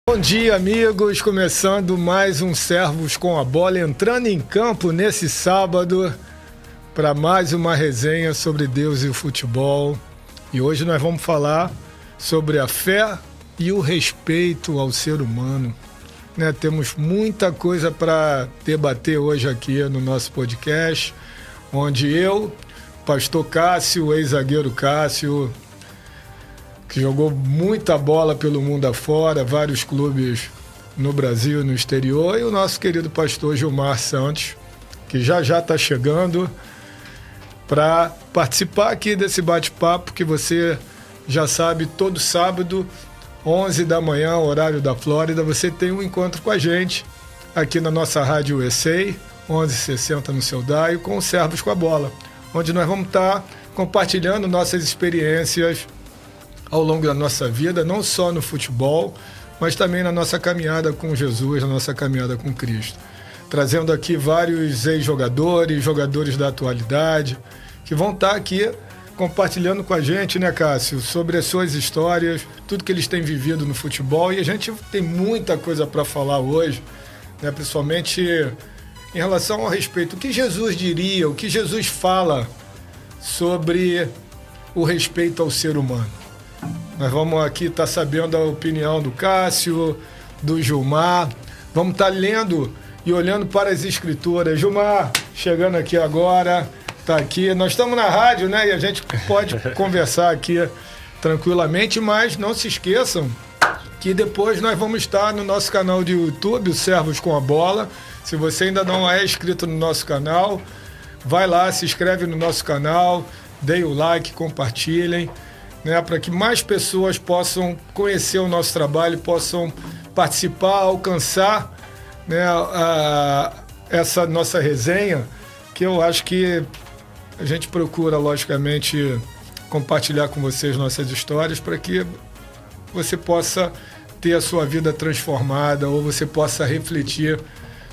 Bom dia, amigos, começando mais um Servos com a Bola, entrando em campo nesse sábado para mais uma resenha sobre Deus e o futebol. E hoje nós vamos falar sobre a fé e o respeito ao ser humano. Temos muita coisa para debater hoje aqui no nosso podcast, onde eu, pastor Cássio, ex-zagueiro Cássio, que jogou muita bola pelo mundo afora, vários clubes no Brasil e no exterior, e o nosso querido pastor Gilmar Santos, que já está chegando para participar aqui desse bate-papo que você já sabe, todo sábado, 11 da manhã, horário da Flórida, você tem um encontro com a gente aqui na nossa Rádio USA, 1160 no seu dial, com os Servos com a Bola, onde nós vamos estar compartilhando nossas experiências ao longo da nossa vida, não só no futebol, mas também na nossa caminhada com Jesus, na nossa caminhada com Cristo. Trazendo aqui vários ex-jogadores, jogadores da atualidade, que vão estar aqui compartilhando com a gente, né, Cássio, sobre as suas histórias, tudo que eles têm vivido no futebol. E a gente tem muita coisa para falar hoje, né, principalmente em relação ao respeito. O que Jesus diria, o que Jesus fala sobre o respeito ao ser humano. Nós vamos aqui estar sabendo a opinião do Cássio, do Gilmar. Vamos estar lendo e olhando para as escrituras. Gilmar, chegando aqui agora, está aqui. Nós estamos na rádio, né? E a gente pode conversar aqui tranquilamente, mas não se esqueçam que depois nós vamos estar no nosso canal de YouTube, o Servos com a Bola. Se você ainda não é inscrito no nosso canal, vai lá, se inscreve no nosso canal, dê o like, compartilhem, né, para que mais pessoas possam conhecer o nosso trabalho, possam participar, alcançar, né, essa nossa resenha, que eu acho que a gente procura, logicamente, compartilhar com vocês nossas histórias para que você possa ter a sua vida transformada ou você possa refletir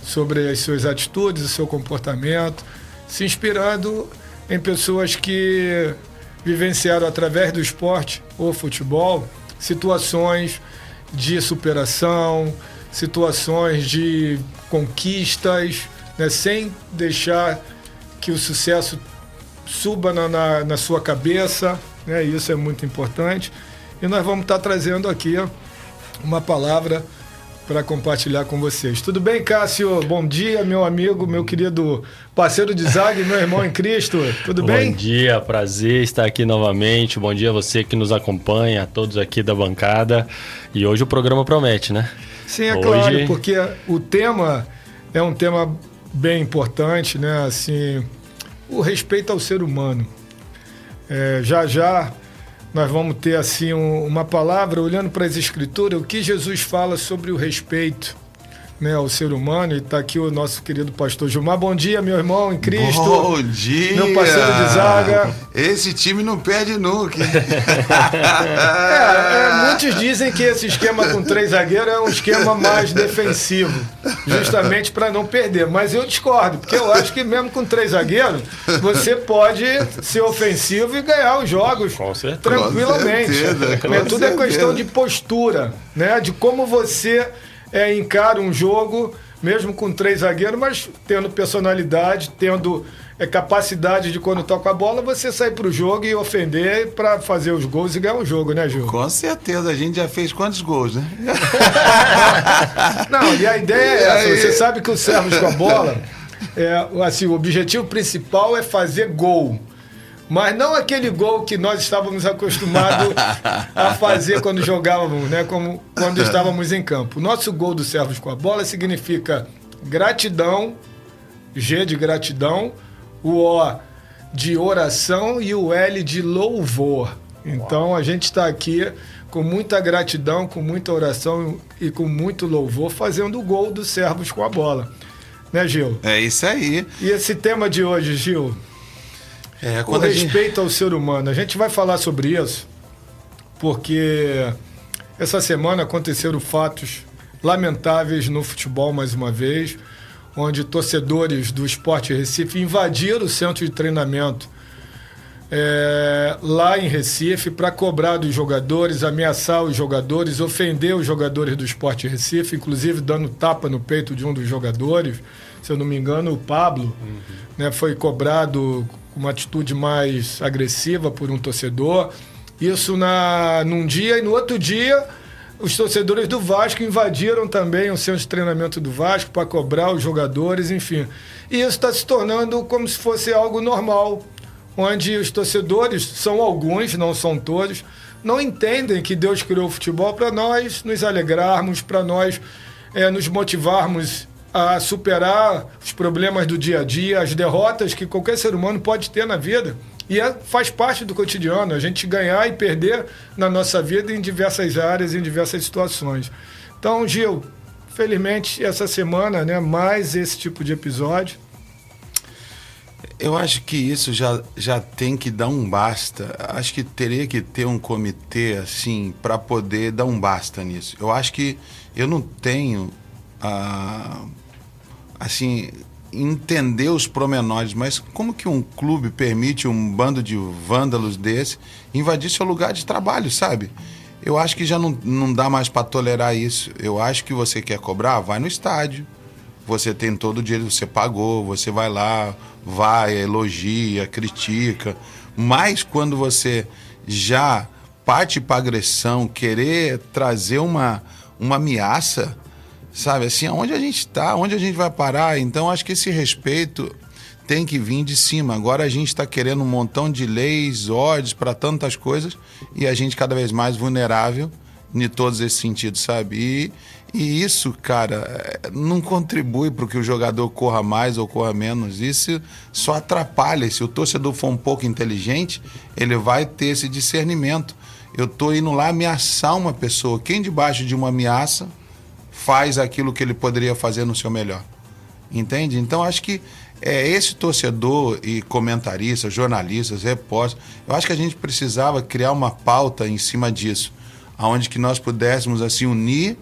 sobre as suas atitudes, o seu comportamento, se inspirando em pessoas que vivenciaram através do esporte ou futebol situações de superação, situações de conquistas, né, sem deixar que o sucesso suba na sua cabeça, né, isso é muito importante. E nós vamos estar trazendo aqui uma palavra para compartilhar com vocês. Tudo bem, Cássio? Bom dia, meu amigo, meu querido parceiro de zaga, meu irmão em Cristo. Tudo bem? Bom dia, prazer estar aqui novamente. Bom dia a você que nos acompanha, a todos aqui da bancada. E hoje o programa promete, né? Sim, é claro, porque o tema é um tema bem importante, né? Assim, o respeito ao ser humano. Já nós vamos ter assim uma palavra, olhando para as escrituras, o que Jesus fala sobre o respeito, né, ao ser humano. E está aqui o nosso querido pastor Gilmar. Bom dia, meu irmão em Cristo. Bom dia. Meu parceiro de zaga. Esse time não perde nunca. Muitos dizem que esse esquema com 3 zagueiros é um esquema mais defensivo, justamente para não perder. Mas eu discordo, porque eu acho que mesmo com 3 zagueiros, você pode ser ofensivo e ganhar os jogos tranquilamente. Com certeza. Tudo é questão de postura, né? De como você encara um jogo, mesmo com 3 zagueiros, mas tendo personalidade, tendo capacidade de, quando toca a bola, você sair pro jogo e ofender para fazer os gols e ganhar um jogo, né, Gil? Com certeza, a gente já fez quantos gols, né? Não, e a ideia é essa, você sabe que o Servos com a Bola, assim, o objetivo principal é fazer gol. Mas não aquele gol que nós estávamos acostumados a fazer quando jogávamos, né? Como quando estávamos em campo. O nosso gol do Servos com a Bola significa gratidão, G de gratidão, o O de oração e o L de louvor. Então a gente está aqui com muita gratidão, com muita oração e com muito louvor, fazendo o gol do Servos com a Bola. Né, Gil? É isso aí. E esse tema de hoje, Gil? O respeito ao ser humano. A gente vai falar sobre isso porque essa semana aconteceram fatos lamentáveis no futebol mais uma vez, onde torcedores do Sport Recife invadiram o centro de treinamento lá em Recife para cobrar dos jogadores, ameaçar os jogadores, ofender os jogadores do Sport Recife, inclusive dando tapa no peito de um dos jogadores. Se eu não me engano, o Pablo, né, foi cobrado com uma atitude mais agressiva por um torcedor. Isso num dia, e no outro dia os torcedores do Vasco invadiram também o centro de treinamento do Vasco para cobrar os jogadores, enfim. E isso está se tornando como se fosse algo normal, onde os torcedores, são alguns, não são todos, não entendem que Deus criou o futebol para nós nos alegrarmos, para nós nos motivarmos a superar os problemas do dia a dia, as derrotas que qualquer ser humano pode ter na vida. E faz parte do cotidiano, a gente ganhar e perder na nossa vida em diversas áreas, em diversas situações. Então, Gil, felizmente, essa semana, né, mais esse tipo de episódio. Eu acho que isso já tem que dar um basta. Acho que teria que ter um comitê, assim, para poder dar um basta nisso. Eu acho que eu não tenho, assim, entender os pormenores, mas como que um clube permite um bando de vândalos desse invadir seu lugar de trabalho, sabe? Eu acho que já não dá mais para tolerar isso. Eu acho que você quer cobrar, vai no estádio. Você tem todo o dinheiro, você pagou, você vai lá, elogia, critica. Mas quando você já parte para agressão, querer trazer uma ameaça, sabe, assim, aonde a gente está, onde a gente vai parar? Então, acho que esse respeito tem que vir de cima. Agora a gente está querendo um montão de leis, ordens para tantas coisas e a gente cada vez mais vulnerável em todos esses sentidos, sabe? E isso, cara, não contribui para que o jogador corra mais ou corra menos. Isso só atrapalha. Se o torcedor for um pouco inteligente, ele vai ter esse discernimento. Eu estou indo lá ameaçar uma pessoa. Quem debaixo de uma ameaça faz aquilo que ele poderia fazer no seu melhor. Entende? Então, acho que esse torcedor e comentaristas, jornalistas, repórteres, eu acho que a gente precisava criar uma pauta em cima disso, onde que nós pudéssemos assim unir.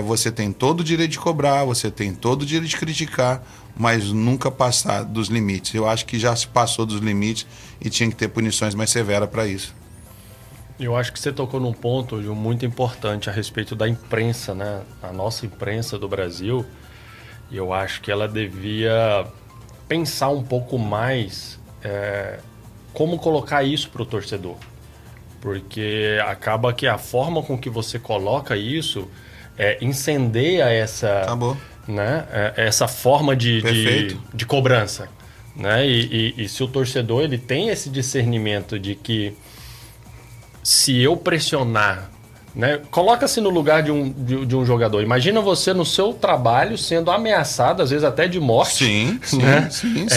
Você tem todo o direito de cobrar, você tem todo o direito de criticar, mas nunca passar dos limites. Eu acho que já se passou dos limites e tinha que ter punições mais severas para isso. Eu acho que você tocou num ponto muito importante a respeito da imprensa, né? A nossa imprensa do Brasil, eu acho que ela devia pensar um pouco mais como colocar isso para o torcedor. Porque acaba que a forma com que você coloca isso incendeia essa forma de cobrança. Né? E se o torcedor ele tem esse discernimento de que se eu pressionar, né? Coloca-se no lugar de um jogador. Imagina você no seu trabalho sendo ameaçado, às vezes até de morte. Sim, né? sim.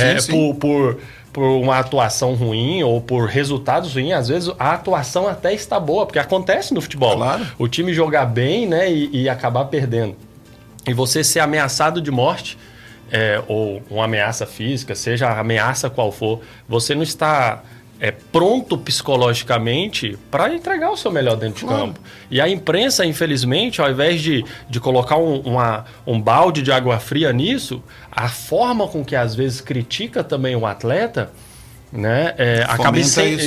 Por uma atuação ruim ou por resultados ruins. Às vezes a atuação até está boa, porque acontece no futebol. Claro. O time jogar bem, né, e acabar perdendo. E você ser ameaçado de morte, ou uma ameaça física, seja a ameaça qual for, você não está pronto psicologicamente para entregar o seu melhor dentro de campo. E a imprensa, infelizmente, ao invés de colocar um balde de água fria nisso, a forma com que às vezes critica também o atleta, né,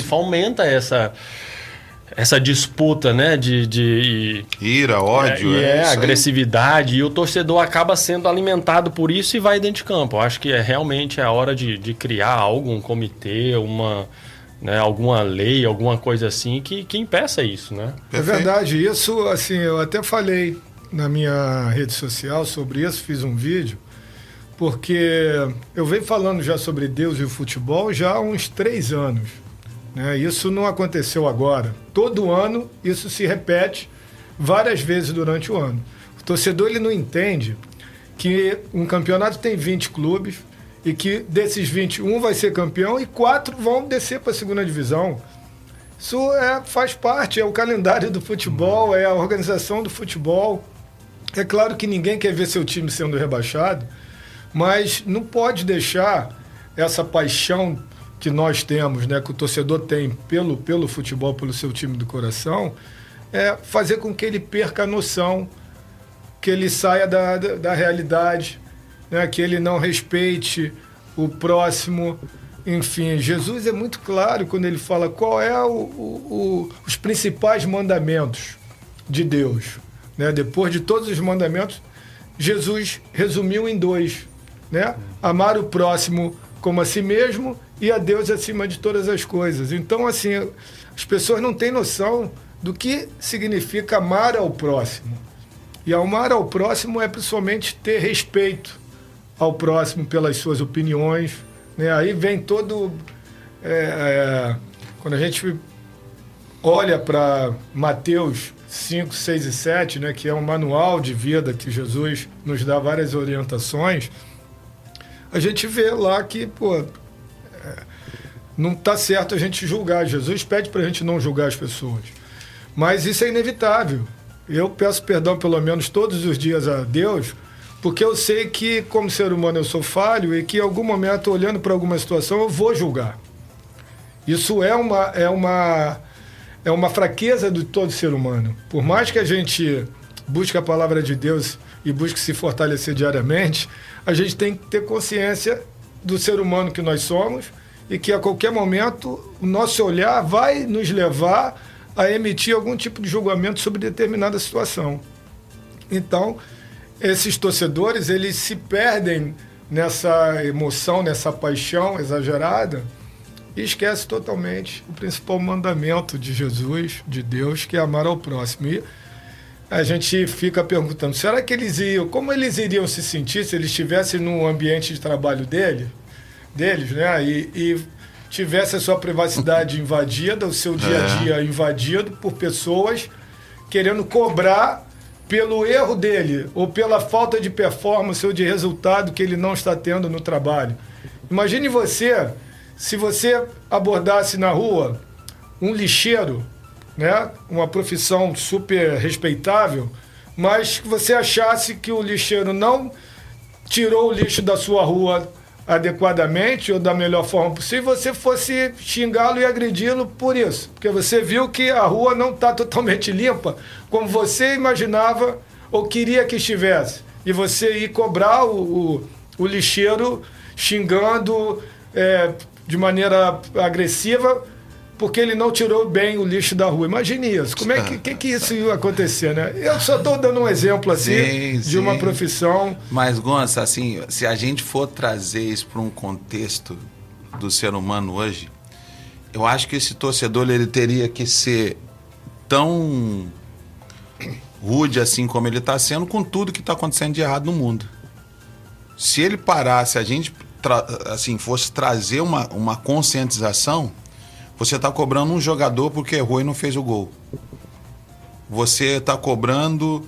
fomenta essa disputa, né, de ira, ódio, agressividade, e o torcedor acaba sendo alimentado por isso e vai dentro de campo. Eu acho que realmente é a hora de criar algum comitê, alguma lei, alguma coisa assim que impeça isso, né? É verdade, isso, assim, eu até falei na minha rede social sobre isso, fiz um vídeo, porque eu venho falando já sobre Deus e o futebol já há uns 3 anos. Né? Isso não aconteceu agora. Todo ano isso se repete várias vezes durante o ano. O torcedor ele não entende que um campeonato tem 20 clubes e que desses 21 vai ser campeão e 4 vão descer para a segunda divisão. Isso faz parte, é o calendário do futebol, é a organização do futebol. É claro que ninguém quer ver seu time sendo rebaixado, mas não pode deixar essa paixão que nós temos, né, que o torcedor tem pelo futebol, pelo seu time do coração, fazer com que ele perca a noção, que ele saia da realidade, né, que ele não respeite o próximo, enfim, Jesus é muito claro quando ele fala qual é os principais mandamentos de Deus. Né? Depois de todos os mandamentos, Jesus resumiu em 2. Né? Amar o próximo como a si mesmo e a Deus acima de todas as coisas. Então, assim, as pessoas não têm noção do que significa amar ao próximo. E amar ao próximo é principalmente ter respeito ao próximo pelas suas opiniões. Né? Aí vem todo... quando a gente olha para Mateus 5, 6 e 7, né, que é um manual de vida que Jesus nos dá várias orientações, a gente vê lá que, não está certo a gente julgar. Jesus pede para a gente não julgar as pessoas. Mas isso é inevitável. Eu peço perdão pelo menos todos os dias a Deus, porque eu sei que, como ser humano, eu sou falho e que em algum momento, olhando para alguma situação, eu vou julgar. Isso é uma fraqueza de todo ser humano. Por mais que a gente busque a palavra de Deus e busque se fortalecer diariamente, a gente tem que ter consciência do ser humano que nós somos e que a qualquer momento o nosso olhar vai nos levar a emitir algum tipo de julgamento sobre determinada situação. Então, esses torcedores, eles se perdem nessa emoção, nessa paixão exagerada e esquecem totalmente o principal mandamento de Jesus, de Deus, que é amar ao próximo. E a gente fica perguntando, será que como eles iriam se sentir se eles estivessem no ambiente de trabalho deles, né? E tivesse a sua privacidade invadida, o seu dia a dia invadido por pessoas querendo cobrar pelo erro dele ou pela falta de performance ou de resultado que ele não está tendo no trabalho. Imagine você, se você abordasse na rua um lixeiro, né, uma profissão super respeitável, mas que você achasse que o lixeiro não tirou o lixo da sua rua adequadamente ou da melhor forma possível, você fosse xingá-lo e agredi-lo por isso. Porque você viu que a rua não está totalmente limpa como você imaginava ou queria que estivesse. E você ir cobrar o lixeiro xingando de maneira agressiva porque ele não tirou bem o lixo da rua. Imagine isso. Como é que isso ia acontecer, né? Eu só estou dando um exemplo assim de uma profissão. Mas, Gonça, assim, se a gente for trazer isso para um contexto do ser humano hoje, eu acho que esse torcedor ele teria que ser tão rude assim como ele está sendo com tudo que está acontecendo de errado no mundo. Se ele parasse, a gente fosse trazer uma conscientização, você está cobrando um jogador porque errou e não fez o gol. Você está cobrando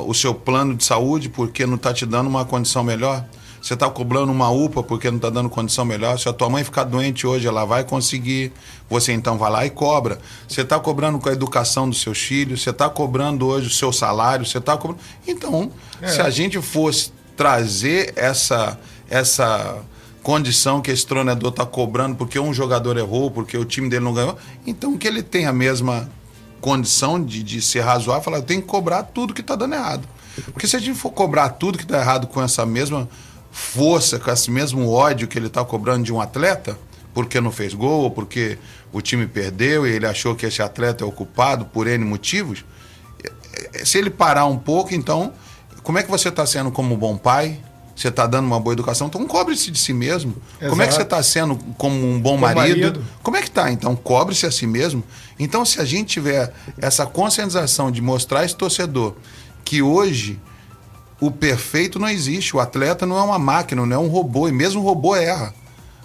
o seu plano de saúde porque não está te dando uma condição melhor. Você está cobrando uma UPA porque não está dando condição melhor. Se a tua mãe ficar doente hoje, ela vai conseguir. Você então vai lá e cobra. Você está cobrando com a educação dos seus filhos. Você está cobrando hoje o seu salário. Você está cobrando... Então, se a gente fosse trazer essa condição que esse treinador está cobrando porque um jogador errou, porque o time dele não ganhou, então que ele tem a mesma condição de ser razoável e falar, eu tenho que cobrar tudo que está dando errado. Porque se a gente for cobrar tudo que está errado com essa mesma força, com esse mesmo ódio que ele está cobrando de um atleta, porque não fez gol, ou porque o time perdeu e ele achou que esse atleta é o culpado por N motivos, se ele parar um pouco, então, como é que você está sendo como um bom pai? Você está dando uma boa educação, então cobre-se de si mesmo. Exato. Como é que você está sendo como um bom marido? Como é que está? Então cobre-se a si mesmo. Então se a gente tiver essa conscientização de mostrar a esse torcedor que hoje o perfeito não existe, o atleta não é uma máquina, não é um robô, e mesmo o robô erra.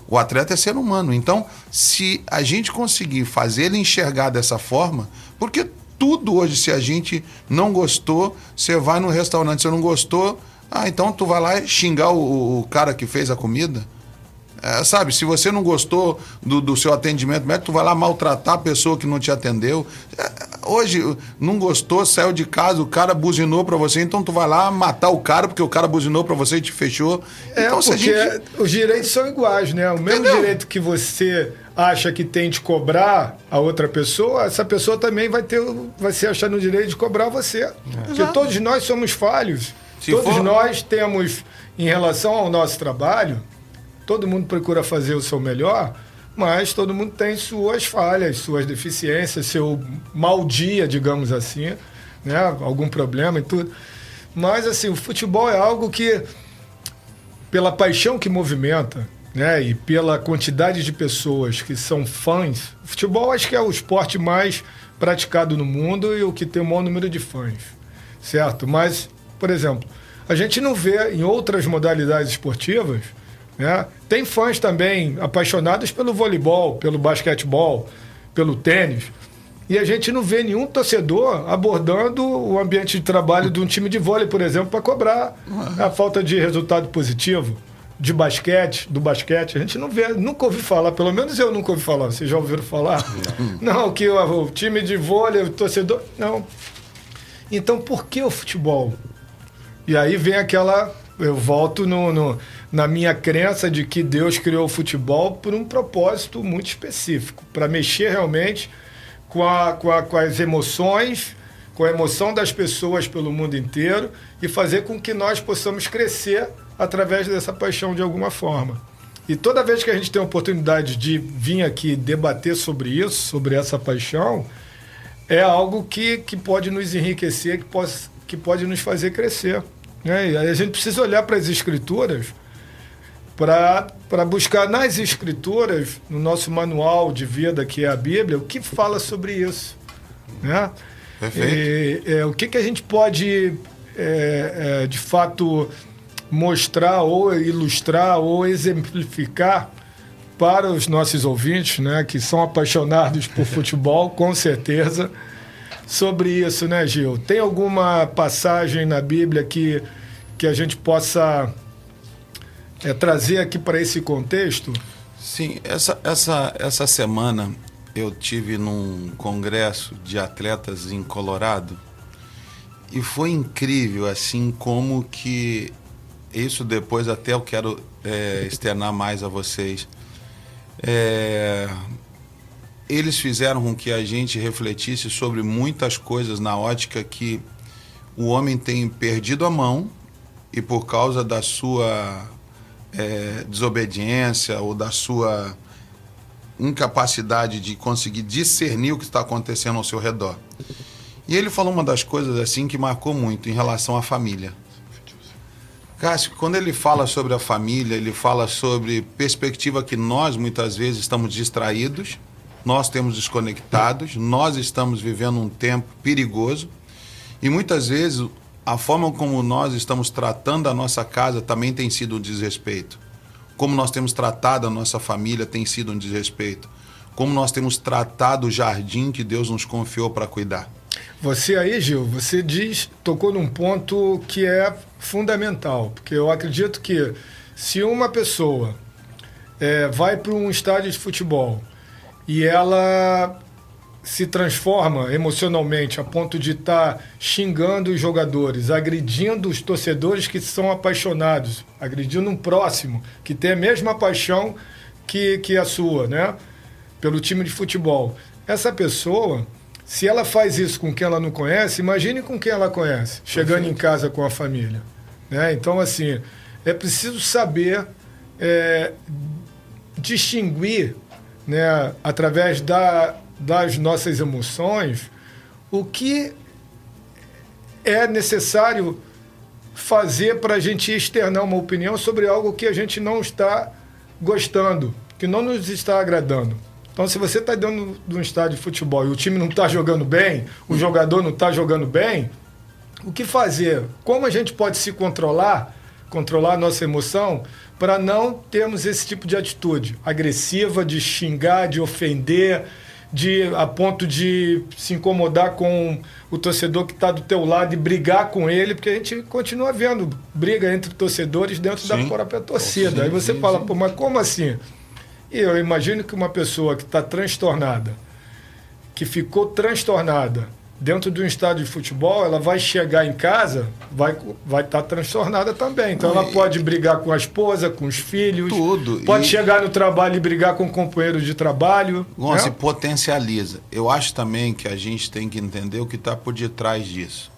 O atleta é ser humano. Então se a gente conseguir fazer ele enxergar dessa forma, porque tudo hoje, se a gente não gostou, você vai no restaurante, você não gostou... então tu vai lá xingar o cara que fez a comida. Sabe, se você não gostou do seu atendimento médico, tu vai lá maltratar a pessoa que não te atendeu. Hoje, não gostou, saiu de casa, o cara buzinou pra você, então tu vai lá matar o cara porque o cara buzinou pra você e te fechou. Então, porque os direitos são iguais, né? O mesmo direito que você acha que tem de cobrar a outra pessoa, essa pessoa também vai se achar no direito de cobrar você. Porque todos nós somos falhos. Todos nós temos, em relação ao nosso trabalho, todo mundo procura fazer o seu melhor, mas todo mundo tem suas falhas, suas deficiências, seu mau dia, digamos assim, né? Algum problema e tudo. Mas, assim, o futebol é algo que, pela paixão que movimenta, né? E pela quantidade de pessoas que são fãs, o futebol acho que é o esporte mais praticado no mundo e o que tem o maior número de fãs, certo? Mas, por exemplo, a gente não vê em outras modalidades esportivas, né? Tem fãs também apaixonados pelo voleibol, pelo basquetebol, pelo tênis, e a gente não vê nenhum torcedor abordando o ambiente de trabalho de um time de vôlei, por exemplo, para cobrar a falta de resultado positivo do basquete. A gente não vê, nunca ouvi falar, pelo menos eu nunca ouvi falar. Vocês já ouviram falar? Não, que o time de vôlei, o torcedor... Não. Então, por que o futebol? E aí vem aquela... Eu volto na minha crença de que Deus criou o futebol por um propósito muito específico, para mexer realmente com as emoções, com a emoção das pessoas pelo mundo inteiro e fazer com que nós possamos crescer através dessa paixão de alguma forma. E toda vez que a gente tem a oportunidade de vir aqui debater sobre isso, sobre essa paixão, é algo que pode nos enriquecer, que pode nos fazer crescer, né? E aí a gente precisa olhar para as Escrituras para buscar nas Escrituras, no nosso manual de vida, que é a Bíblia, o que fala sobre isso, né? Perfeito. O que a gente pode, de fato, mostrar ou ilustrar ou exemplificar para os nossos ouvintes, né, que são apaixonados por futebol, com certeza, sobre isso, né, Gil? Tem alguma passagem na Bíblia que a gente possa trazer aqui para esse contexto? Sim, essa semana eu tive num congresso de atletas em Colorado e foi incrível, assim, como que isso depois até eu quero externar mais a vocês. Eles fizeram com que a gente refletisse sobre muitas coisas na ótica que o homem tem perdido a mão e por causa da sua desobediência ou da sua incapacidade de conseguir discernir o que está acontecendo ao seu redor. E ele falou uma das coisas assim que marcou muito em relação à família. Cássio, quando ele fala sobre a família, ele fala sobre perspectiva que nós muitas vezes estamos distraídos, nós temos desconectados, nós estamos vivendo um tempo perigoso e muitas vezes a forma como nós estamos tratando a nossa casa também tem sido um desrespeito. Como nós temos tratado a nossa família tem sido um desrespeito. Como nós temos tratado o jardim que Deus nos confiou para cuidar. Você aí, Gil, você tocou num ponto que é fundamental, porque eu acredito que se uma pessoa vai para um estádio de futebol e ela se transforma emocionalmente a ponto de estar xingando os jogadores, agredindo os torcedores que são apaixonados, agredindo um próximo que tem a mesma paixão que a sua, né, pelo time de futebol. Essa pessoa, se ela faz isso com quem ela não conhece, imagine com quem ela conhece, chegando em casa com a família, né? Então, assim, é preciso saber distinguir, né, através das nossas emoções, o que é necessário fazer para a gente externar uma opinião sobre algo que a gente não está gostando, que não nos está agradando. Então, se você está dentro de um estádio de futebol e o time não está jogando bem, o jogador não está jogando bem, o que fazer? Como a gente pode se controlar a nossa emoção para não termos esse tipo de atitude agressiva, de xingar, de ofender, a ponto de se incomodar com o torcedor que está do teu lado e brigar com ele, porque a gente continua vendo briga entre torcedores dentro da própria torcida. Aí você fala, pô, mas como assim? E eu imagino que uma pessoa que está transtornada, que ficou transtornada dentro de um estádio de futebol, ela vai chegar em casa, vai estar transtornada também. Então ela pode brigar com a esposa, com os filhos, tudo. Pode chegar no trabalho e brigar com o companheiro de trabalho. Nossa, né? E potencializa. Eu acho também que a gente tem que entender o que está por detrás disso.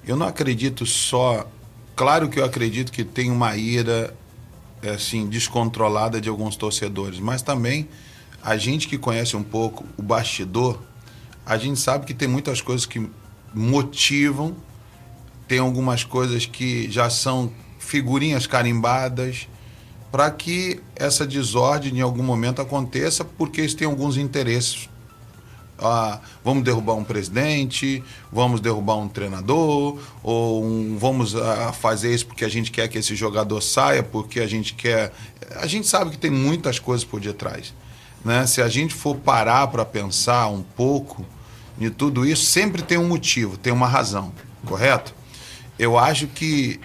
Eu não acredito só... Claro que eu acredito que tem uma ira assim, descontrolada de alguns torcedores, mas também a gente que conhece um pouco o bastidor, a gente sabe que tem muitas coisas que motivam, tem algumas coisas que já são figurinhas carimbadas para que essa desordem em algum momento aconteça, porque eles têm alguns interesses. Vamos derrubar um presidente, vamos derrubar um treinador, ou vamos fazer isso porque a gente quer que esse jogador saia, porque a gente quer... A gente sabe que tem muitas coisas por detrás, né? Se a gente for parar para pensar um pouco de tudo isso, sempre tem um motivo, tem uma razão, correto? Eu acho que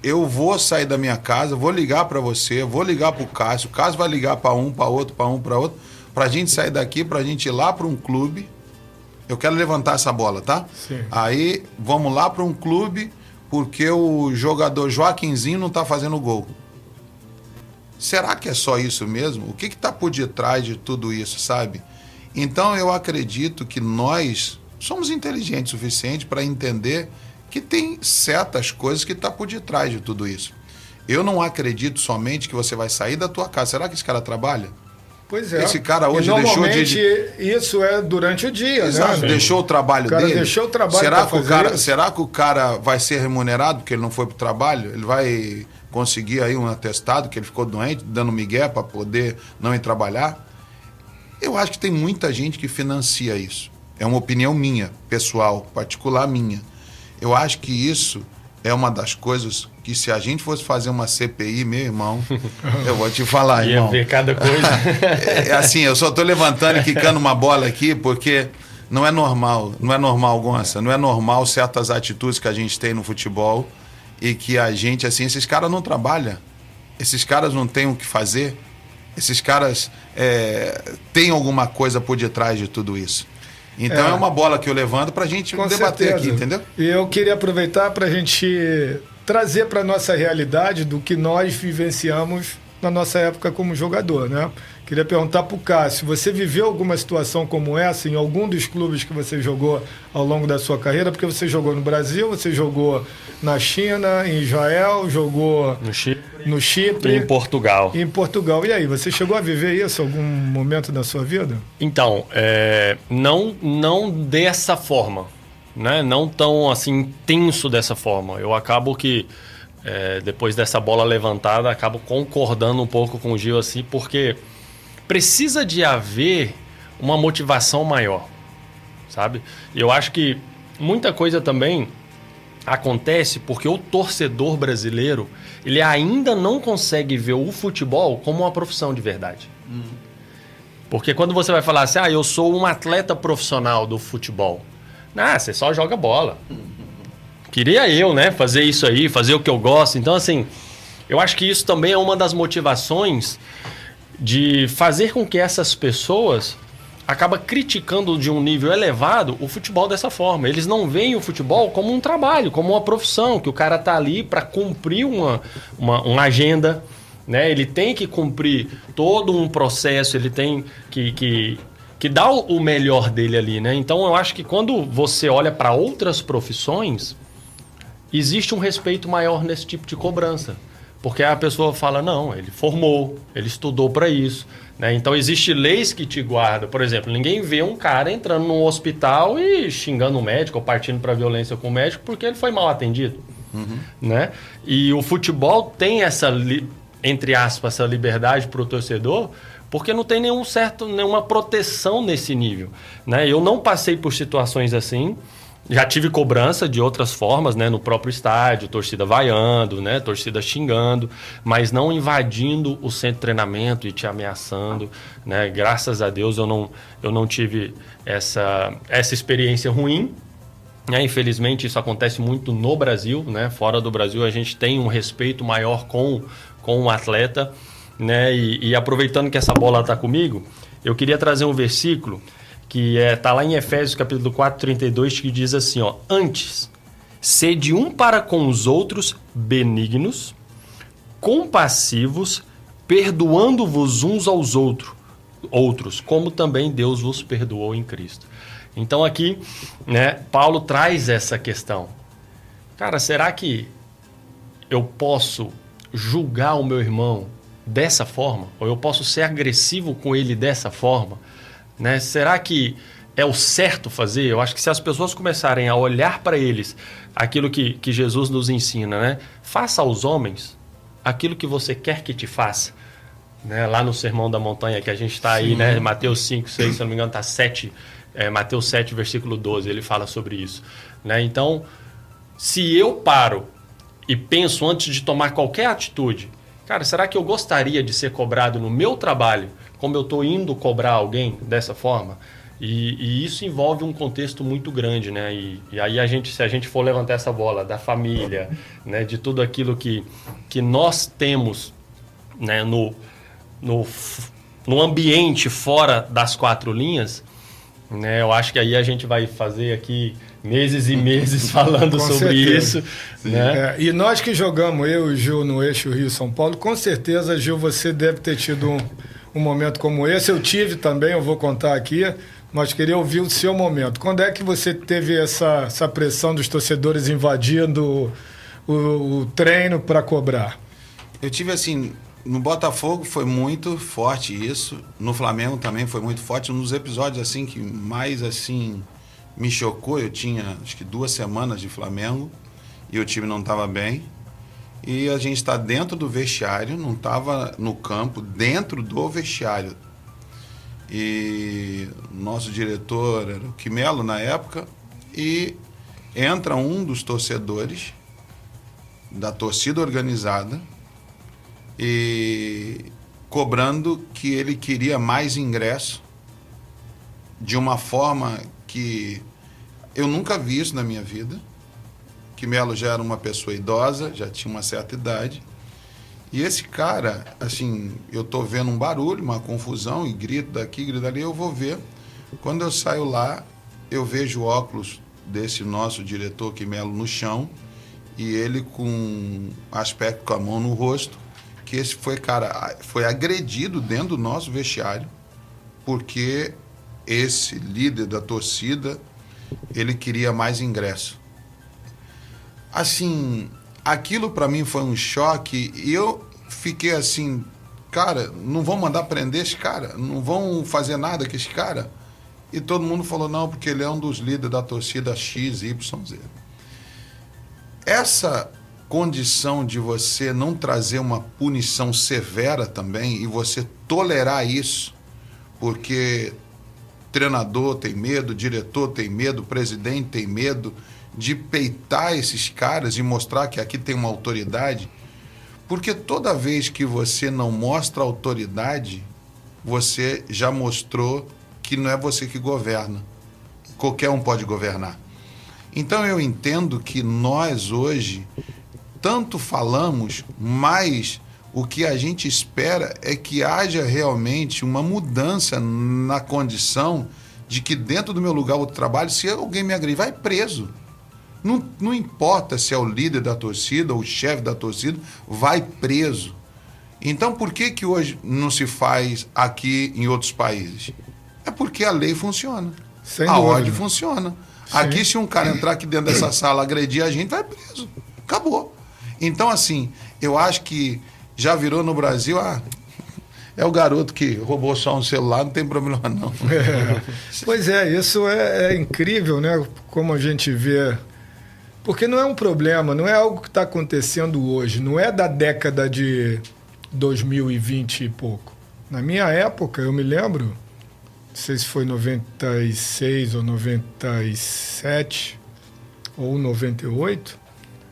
eu vou sair da minha casa, vou ligar para você, vou ligar para o Cássio vai ligar para um, para outro, para a gente sair daqui, para a gente ir lá para um clube. Eu quero levantar essa bola, tá? Sim. Aí vamos lá para um clube porque o jogador Joaquinzinho não está fazendo gol. Será que é só isso mesmo? O que está por detrás de tudo isso, sabe? Então eu acredito que nós somos inteligentes o suficiente para entender que tem certas coisas que estão por detrás de tudo isso. Eu não acredito somente que você vai sair da tua casa. Será que esse cara trabalha? Pois é. Esse cara hoje deixou de... isso é durante o dia, Exato, né? deixou o trabalho dele. Deixou o trabalho será que o cara vai ser remunerado porque ele não foi para o trabalho? Ele vai conseguir aí um atestado que ele ficou doente, dando migué para poder não ir trabalhar? Eu acho que tem muita gente que financia isso. É uma opinião minha, pessoal, particular minha. Eu acho que isso é uma das coisas que, se a gente fosse fazer uma CPI, meu irmão, eu vou te falar, irmão. Ia ver cada coisa. Assim, eu só estou levantando e quicando uma bola aqui porque não é normal, Gonça, não é normal certas atitudes que a gente tem no futebol e que a gente, assim, esses caras não trabalham, esses caras não têm o que fazer, esses caras têm alguma coisa por detrás de tudo isso. Então é uma bola que eu levanto para a gente debater certeza. aqui, entendeu? E eu queria aproveitar para a gente trazer para a nossa realidade do que nós vivenciamos na nossa época como jogador, né? Queria perguntar para o Cássio, você viveu alguma situação como essa em algum dos clubes que você jogou ao longo da sua carreira? Porque você jogou no Brasil, você jogou na China, em Israel, jogou no Chipre e em Portugal. E em Portugal. E aí, você chegou a viver isso em algum momento da sua vida? Então, não dessa forma, né? Não tão assim intenso dessa forma. Eu acabo que depois dessa bola levantada, acabo concordando um pouco com o Gil assim, porque precisa de haver uma motivação maior, sabe? E eu acho que muita coisa também acontece porque o torcedor brasileiro, ele ainda não consegue ver o futebol como uma profissão de verdade. Porque quando você vai falar assim, eu sou um atleta profissional do futebol. Você só joga bola. Queria eu, né, fazer isso aí, fazer o que eu gosto. Então, assim, eu acho que isso também é uma das motivações de fazer com que essas pessoas acabam criticando de um nível elevado o futebol dessa forma. Eles não veem o futebol como um trabalho, como uma profissão, que o cara tá ali para cumprir uma agenda, né? Ele tem que cumprir todo um processo, ele tem que dar o melhor dele ali, né? Então, eu acho que quando você olha para outras profissões, existe um respeito maior nesse tipo de cobrança. Porque a pessoa fala, não, ele formou, ele estudou para isso, né? Então, existem leis que te guardam. Por exemplo, ninguém vê um cara entrando num hospital e xingando um médico ou partindo para violência com o médico porque ele foi mal atendido. Né? E o futebol tem essa, entre aspas, essa liberdade para o torcedor, porque não tem nenhuma proteção nesse nível, né? Eu não passei por situações assim. Já tive cobrança de outras formas, né? No próprio estádio, torcida vaiando, né? Torcida xingando, mas não invadindo o centro de treinamento e te ameaçando, né? Graças a Deus eu não tive essa experiência ruim, né? Infelizmente isso acontece muito no Brasil, né? Fora do Brasil a gente tem um respeito maior com o atleta, né? E aproveitando que essa bola está comigo, eu queria trazer um versículo que está lá em Efésios capítulo 4, 32, que diz assim, antes, sede um para com os outros benignos, compassivos, perdoando-vos uns aos outros, como também Deus vos perdoou em Cristo. Então aqui, né, Paulo traz essa questão. Cara, será que eu posso julgar o meu irmão dessa forma? Ou eu posso ser agressivo com ele dessa forma? Né? Será que é o certo fazer? Eu acho que se as pessoas começarem a olhar para eles aquilo que Jesus nos ensina, né? Faça aos homens aquilo que você quer que te faça. Né? Lá no Sermão da Montanha, que a gente está aí, né? Mateus 5, 6, se não me engano, está 7. Mateus 7, versículo 12, ele fala sobre isso. Né? Então, se eu paro e penso antes de tomar qualquer atitude, cara, será que eu gostaria de ser cobrado no meu trabalho como eu estou indo cobrar alguém dessa forma? E isso envolve um contexto muito grande, né? E aí se a gente for levantar essa bola da família, né? De tudo aquilo que nós temos, né? No ambiente fora das quatro linhas, né? Eu acho que aí a gente vai fazer aqui meses e meses falando sobre isso. Né? E nós que jogamos, eu e o Gil, no eixo Rio-São Paulo, com certeza, Gil, você deve ter tido um momento como esse. Eu tive também, eu vou contar aqui, mas queria ouvir o seu momento. Quando é que você teve essa pressão dos torcedores invadindo o treino para cobrar? Eu tive assim, no Botafogo foi muito forte isso, no Flamengo também foi muito forte. Um dos episódios assim que mais assim me chocou, eu tinha acho que 2 semanas de Flamengo e o time não estava bem. E a gente está dentro do vestiário, não estava no campo, dentro do vestiário. E nosso diretor era o Quimelo na época, e entra um dos torcedores da torcida organizada e cobrando que ele queria mais ingresso de uma forma que eu nunca vi isso na minha vida. Quimelo já era uma pessoa idosa, já tinha uma certa idade. E esse cara, assim, eu tô vendo um barulho, uma confusão, e grito daqui, grito dali, eu vou ver. Quando eu saio lá, eu vejo o óculos desse nosso diretor Quimelo no chão, e ele com aspecto com a mão no rosto, que esse foi agredido dentro do nosso vestiário, porque esse líder da torcida, ele queria mais ingresso. Assim, aquilo para mim foi um choque e eu fiquei assim, cara, não vão mandar prender esse cara? Não vão fazer nada com esse cara? E todo mundo falou, não, porque ele é um dos líderes da torcida XYZ. Essa condição de você não trazer uma punição severa também e você tolerar isso, porque treinador tem medo, diretor tem medo, presidente tem medo de peitar esses caras e mostrar que aqui tem uma autoridade, porque toda vez que você não mostra autoridade, você já mostrou que não é você que governa. Qualquer um pode governar. Então eu entendo que nós hoje tanto falamos, mas o que a gente espera é que haja realmente uma mudança na condição de que dentro do meu lugar de trabalho, se alguém me agredir, vai preso. Não importa se é o líder da torcida ou o chefe da torcida, vai preso. Então, por que hoje não se faz aqui em outros países? É porque a lei funciona. A ordem funciona. Sim. Aqui, se um cara entrar aqui dentro dessa sala, agredir a gente, vai preso. Acabou. Então, assim, eu acho que já virou no Brasil, é o garoto que roubou só um celular, não tem problema não. Pois é, isso é incrível, né? Como a gente vê. Porque não é um problema, não é algo que está acontecendo hoje, não é da década de 2020 e pouco. Na minha época, eu me lembro, não sei se foi 96 ou 97 ou 98,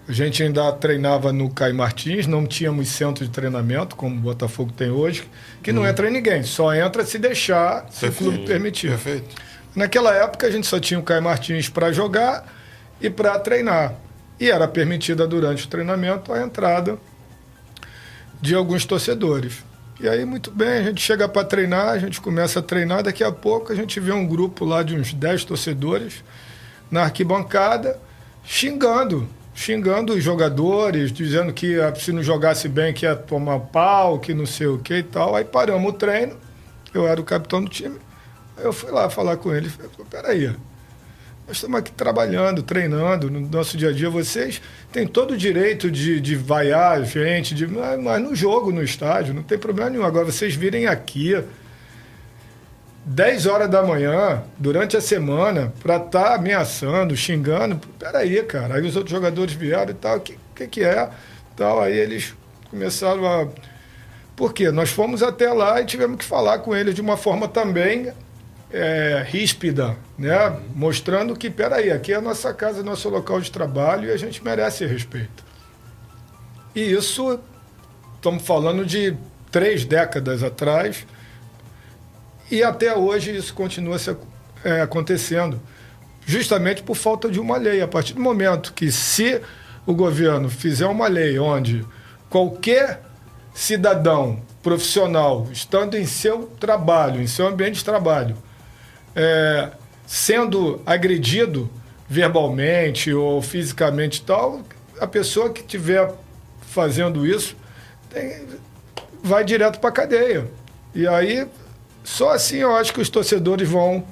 a gente ainda treinava no Caio Martins, não tínhamos centro de treinamento, como o Botafogo tem hoje, que não entra ninguém, só entra se deixar, se o clube permitir. Perfeito. Naquela época, a gente só tinha o Caio Martins para jogar e para treinar. E era permitida durante o treinamento a entrada de alguns torcedores. E aí, muito bem, a gente chega para treinar, a gente começa a treinar, daqui a pouco a gente vê um grupo lá de uns 10 torcedores na arquibancada xingando os jogadores, dizendo que se não jogasse bem que ia tomar pau, que não sei o que e tal. Aí paramos o treino, eu era o capitão do time, aí eu fui lá falar com ele, falei, peraí, Nós estamos aqui trabalhando, treinando no nosso dia a dia. Vocês têm todo o direito de vaiar a gente, mas no jogo, no estádio, não tem problema nenhum. Agora, vocês virem aqui 10 horas da manhã, durante a semana, para estar ameaçando, xingando. Peraí, cara. Aí os outros jogadores vieram e tal. O que é? Tal. Aí eles começaram a... Por quê? Nós fomos até lá e tivemos que falar com eles de uma forma também ríspida, né? Mostrando que, peraí, aqui é a nossa casa, nosso local de trabalho e a gente merece respeito. E isso, estamos falando de 3 décadas atrás, e até hoje isso continua acontecendo, justamente por falta de uma lei. A partir do momento que, se o governo fizer uma lei onde qualquer cidadão profissional, estando em seu trabalho, em seu ambiente de trabalho, sendo agredido verbalmente ou fisicamente e tal, a pessoa que estiver fazendo isso vai direto para a cadeia. E aí, só assim eu acho que os torcedores vão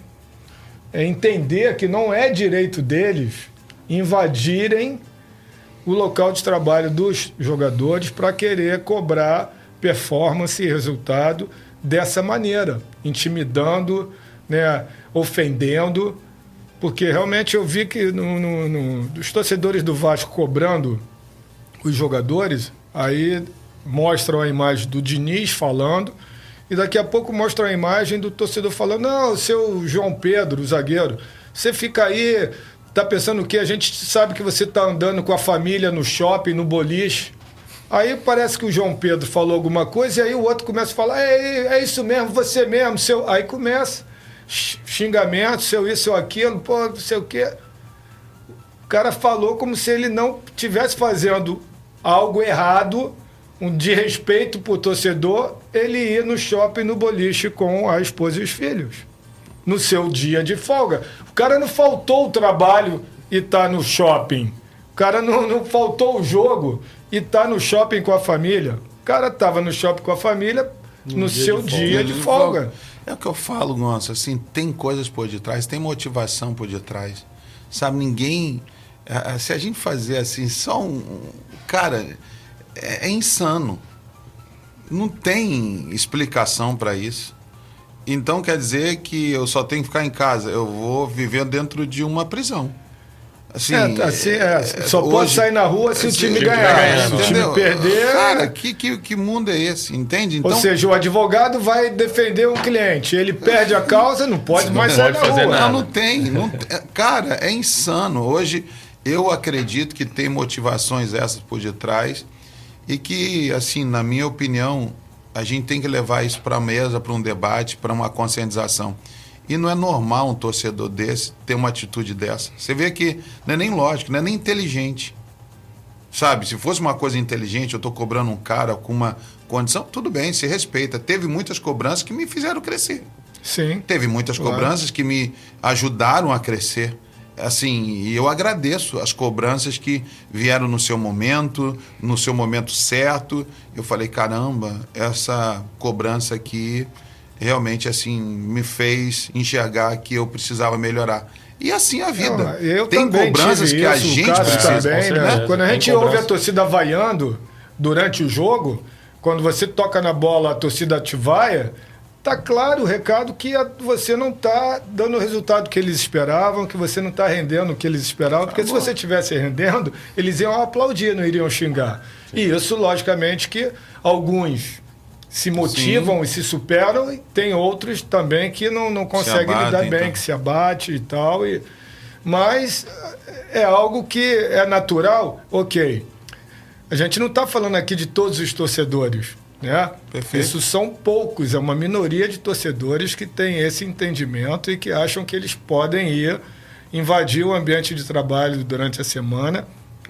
entender que não é direito deles invadirem o local de trabalho dos jogadores para querer cobrar performance e resultado dessa maneira, intimidando, né, ofendendo, porque realmente eu vi que os torcedores do Vasco cobrando os jogadores, aí mostram a imagem do Diniz falando, e daqui a pouco mostram a imagem do torcedor falando: não, o seu João Pedro, o zagueiro, você fica aí, tá pensando o quê? A gente sabe que você tá andando com a família no shopping, no boliche. Aí parece que o João Pedro falou alguma coisa e aí o outro começa a falar: é isso mesmo, você mesmo, seu... Aí começa xingamento, seu isso, seu aquilo, pô, não sei o quê. O cara falou como se ele não estivesse fazendo algo errado, um desrespeito pro torcedor, ele ir no shopping, no boliche com a esposa e os filhos, no seu dia de folga. O cara não faltou o trabalho e tá no shopping. O cara não faltou o jogo e tá no shopping com a família. O cara tava no shopping com a família no seu dia de folga. É o que eu falo, Gonçalo, assim, tem coisas por detrás, tem motivação por detrás. Sabe, ninguém... Se a gente fazer assim, só cara, é insano. Não tem explicação para isso. Então quer dizer que eu só tenho que ficar em casa. Eu vou viver dentro de uma prisão. Assim, só hoje, pode sair na rua se o time ganhar. Se o time perder... Cara, que mundo é esse? Entende? Então, ou seja, o advogado vai defender um cliente. Ele perde a causa, não pode mais sair na rua. Não tem. Cara, é insano. Hoje, eu acredito que tem motivações essas por detrás e que, assim, na minha opinião, a gente tem que levar isso para a mesa, para um debate, para uma conscientização. E não é normal um torcedor desse ter uma atitude dessa. Você vê que não é nem lógico, não é nem inteligente. Sabe, se fosse uma coisa inteligente, eu estou cobrando um cara com uma condição, tudo bem, se respeita. Teve muitas cobranças que me fizeram crescer. Sim. Teve muitas cobranças que me ajudaram a crescer. Assim, e eu agradeço as cobranças que vieram no seu momento certo. Eu falei, caramba, essa cobrança aqui realmente, assim, me fez enxergar que eu precisava melhorar. E assim a vida. Eu tem também cobranças tive que a isso, gente precisa. Também, né? Quando a gente ouve a torcida vaiando durante o jogo, quando você toca na bola, a torcida te vaia, tá claro o recado que você não tá dando o resultado que eles esperavam, que você não tá rendendo o que eles esperavam, porque se você estivesse rendendo, eles iam aplaudir, não iriam xingar. E isso, logicamente, que alguns se motivam Sim. e se superam, e tem outros também que não conseguem lidar bem, então. Que se abate e tal. Mas é algo que é natural, ok. A gente não está falando aqui de todos os torcedores, né? Perfeito. Isso são poucos, é uma minoria de torcedores que tem esse entendimento e que acham que eles podem ir invadir o ambiente de trabalho durante a semana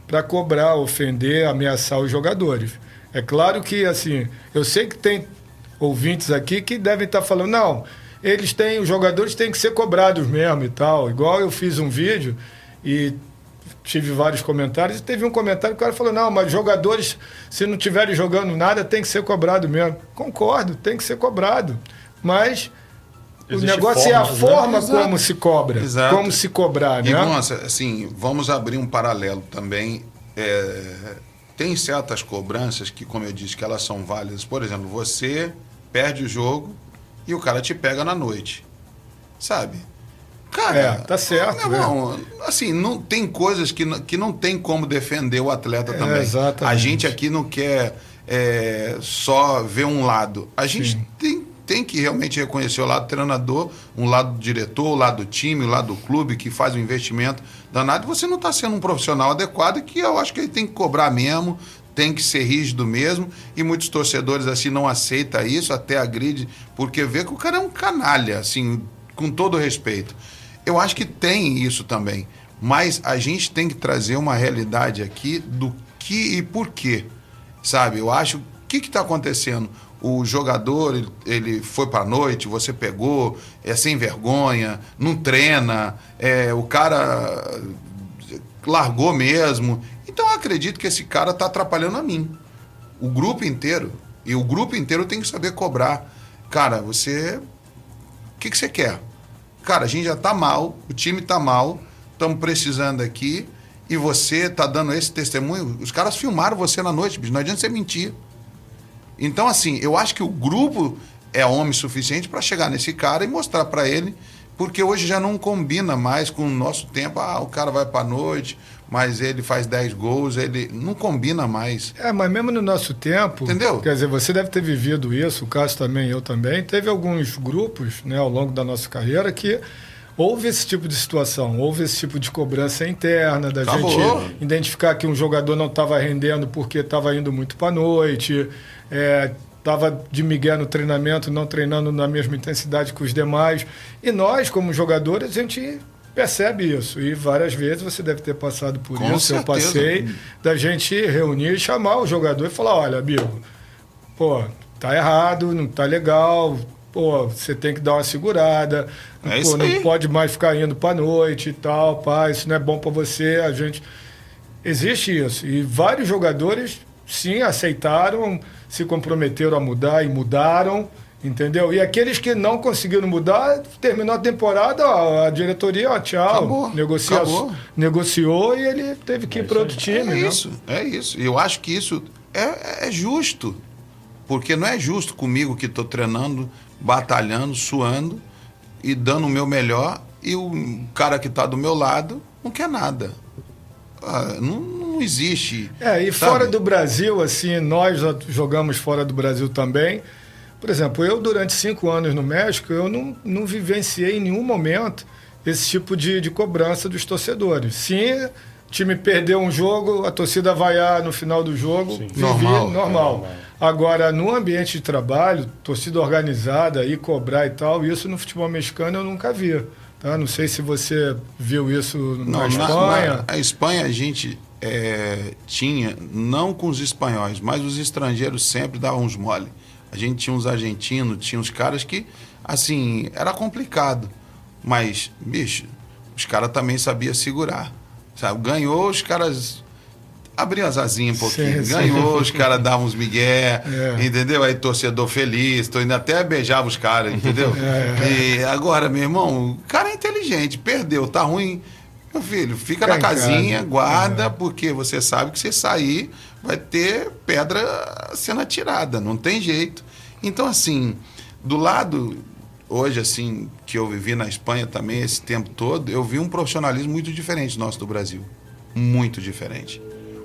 para cobrar, ofender, ameaçar os jogadores. É claro que, assim, eu sei que tem ouvintes aqui que devem estar falando, não, os jogadores têm que ser cobrados mesmo e tal. Igual eu fiz um vídeo e tive vários comentários, e teve um comentário que o cara falou, não, mas jogadores, se não estiverem jogando nada, tem que ser cobrado mesmo. Concordo, tem que ser cobrado. Mas O negócio é a forma como se cobra. Exato. Como se cobrar, né? E, nossa, assim, vamos abrir um paralelo também. Tem certas cobranças que, como eu disse, que elas são válidas. Por exemplo, você perde o jogo e o cara te pega na noite. Sabe? Cara, tá certo. Meu irmão, assim, não, tem coisas que não tem como defender o atleta também. Exatamente. A gente aqui não quer só ver um lado. A gente tem que realmente reconhecer o lado do treinador, um lado do diretor, o lado do time, o lado do clube que faz o investimento danado. Você não está sendo um profissional adequado, que eu acho que ele tem que cobrar mesmo, tem que ser rígido mesmo, e muitos torcedores assim não aceitam isso, até agride, porque vê que o cara é um canalha, assim, com todo respeito. Eu acho que tem isso também, mas a gente tem que trazer uma realidade aqui do que e por quê, sabe? Eu acho, o que está acontecendo? O jogador, ele foi para a noite, você pegou, é sem vergonha, não treina, o cara largou mesmo. Então eu acredito que esse cara está atrapalhando a mim. O grupo inteiro. E o grupo inteiro tem que saber cobrar. Cara, você... O que você quer? Cara, a gente já tá mal, o time tá mal, estamos precisando aqui, e você tá dando esse testemunho. Os caras filmaram você na noite, bicho, não adianta você mentir. Então, assim, eu acho que o grupo é homem suficiente para chegar nesse cara e mostrar para ele, porque hoje já não combina mais com o nosso tempo. O cara vai para noite, mas ele faz 10 gols, ele não combina mais. Mas mesmo no nosso tempo, entendeu? Quer dizer, você deve ter vivido isso, o Cássio também, eu também. Teve alguns grupos, né, ao longo da nossa carreira que houve esse tipo de situação, houve esse tipo de cobrança interna, da gente identificar que um jogador não estava rendendo porque estava indo muito para a noite, estava de migué no treinamento, não treinando na mesma intensidade que os demais. E nós, como jogadores, a gente percebe isso. E várias vezes você deve ter passado por Com isso. certeza. Eu passei da gente reunir e chamar o jogador e falar, olha, amigo, tá errado, não tá legal, você tem que dar uma segurada, não pode mais ficar indo para noite e tal, isso não é bom para você, a gente... Existe isso. E vários jogadores, sim, aceitaram, se comprometeram a mudar e mudaram, entendeu? E aqueles que não conseguiram mudar, terminou a temporada, a diretoria, tchau, negociou e ele teve que ir para outro time. É isso. Eu acho que isso é justo, porque não é justo comigo que estou treinando, batalhando, suando e dando o meu melhor, e o cara que está do meu lado não quer nada. Não existe. E fora do Brasil, assim, nós jogamos fora do Brasil também. Por exemplo, eu durante 5 anos no México, eu não vivenciei em nenhum momento esse tipo de cobrança dos torcedores. Sim, o time perdeu um jogo, a torcida vaiar no final do jogo, normal. Agora, no ambiente de trabalho, torcida organizada, ir cobrar e tal, isso no futebol mexicano eu nunca vi. Tá? Não sei se você viu isso na Espanha. Na Espanha a gente tinha, não com os espanhóis, mas os estrangeiros sempre davam uns mole. A gente tinha uns argentinos, tinha uns caras que, assim, era complicado. Mas, bicho, os caras também sabiam segurar. Sabe? Ganhou, os caras abriam as asinhas um pouquinho. Ganhou, os caras davam uns migué, entendeu? Aí torcedor feliz, ainda até beijava os caras, entendeu? E agora, meu irmão, o cara é inteligente, perdeu, tá ruim. Meu filho, fica na casinha, guarda, porque você sabe que se sair vai ter pedra sendo atirada, não tem jeito. Então, assim, do lado, hoje, assim, que eu vivi na Espanha também esse tempo todo, eu vi um profissionalismo muito diferente nosso do Brasil. Muito diferente.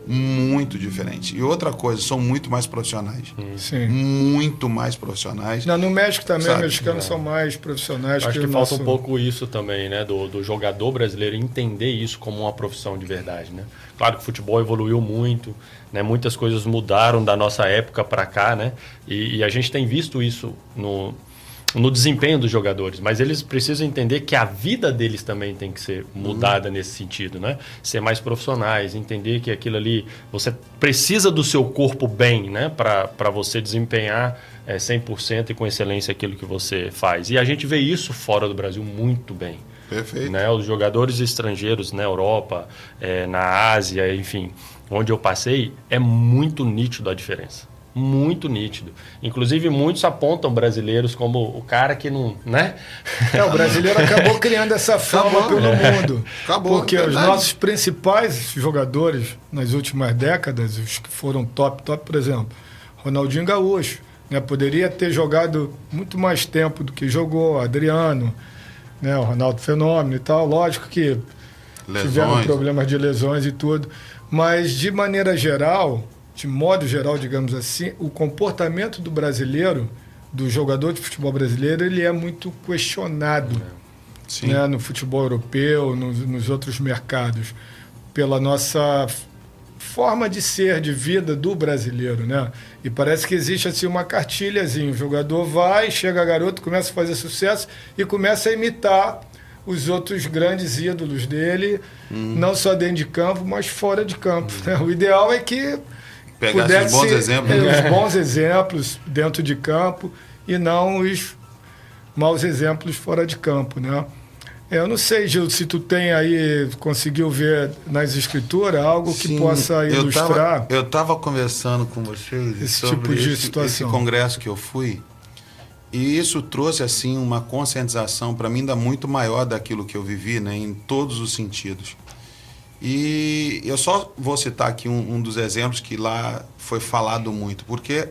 Muito diferente. E outra coisa, são muito mais profissionais. Sim. Muito mais profissionais. No México também, os mexicanos são mais profissionais. Acho que falta um pouco isso também, né? Do jogador brasileiro entender isso como uma profissão de verdade, né? Claro que o futebol evoluiu muito, né? Muitas coisas mudaram da nossa época para cá, né? E a gente tem visto isso no desempenho dos jogadores, mas eles precisam entender que a vida deles também tem que ser mudada nesse sentido, né? Ser mais profissionais, entender que aquilo ali, você precisa do seu corpo bem, né? Para você desempenhar 100% e com excelência aquilo que você faz. E a gente vê isso fora do Brasil muito bem. Perfeito. Né? Os jogadores estrangeiros na Europa, na Ásia, enfim, onde eu passei, é muito nítido a diferença. muito nítido. Inclusive, muitos apontam brasileiros como o cara que não, né? O brasileiro acabou criando essa fama pelo mundo. Acabou, porque os verdade. nossos principais jogadores nas últimas décadas, os que foram top, por exemplo, Ronaldinho Gaúcho, né? Poderia ter jogado muito mais tempo do que jogou, Adriano, né? O Ronaldo Fenômeno e tal. Lógico que tiveram problemas de lesões e tudo. Mas, de maneira geral, de modo geral, digamos assim, o comportamento do brasileiro, do jogador de futebol brasileiro, ele é muito questionado, né, no futebol europeu, nos outros mercados, pela nossa forma de ser, de vida do brasileiro, né? E parece que existe assim uma cartilhazinha, o jogador vai, chega garoto, começa a fazer sucesso e começa a imitar os outros grandes ídolos dele, não só dentro de campo, mas fora de campo, né? O ideal é que pegasse os bons exemplos. Os bons exemplos dentro de campo e não os maus exemplos fora de campo, né? Eu não sei, Gil, se tu tem aí, conseguiu ver nas escrituras algo que possa ilustrar. Eu estava conversando com vocês esse sobre tipo de situação. esse congresso que eu fui, e isso trouxe assim uma conscientização para mim ainda muito maior daquilo que eu vivi, né, em todos os sentidos. E eu só vou citar aqui um dos exemplos que lá foi falado muito, porque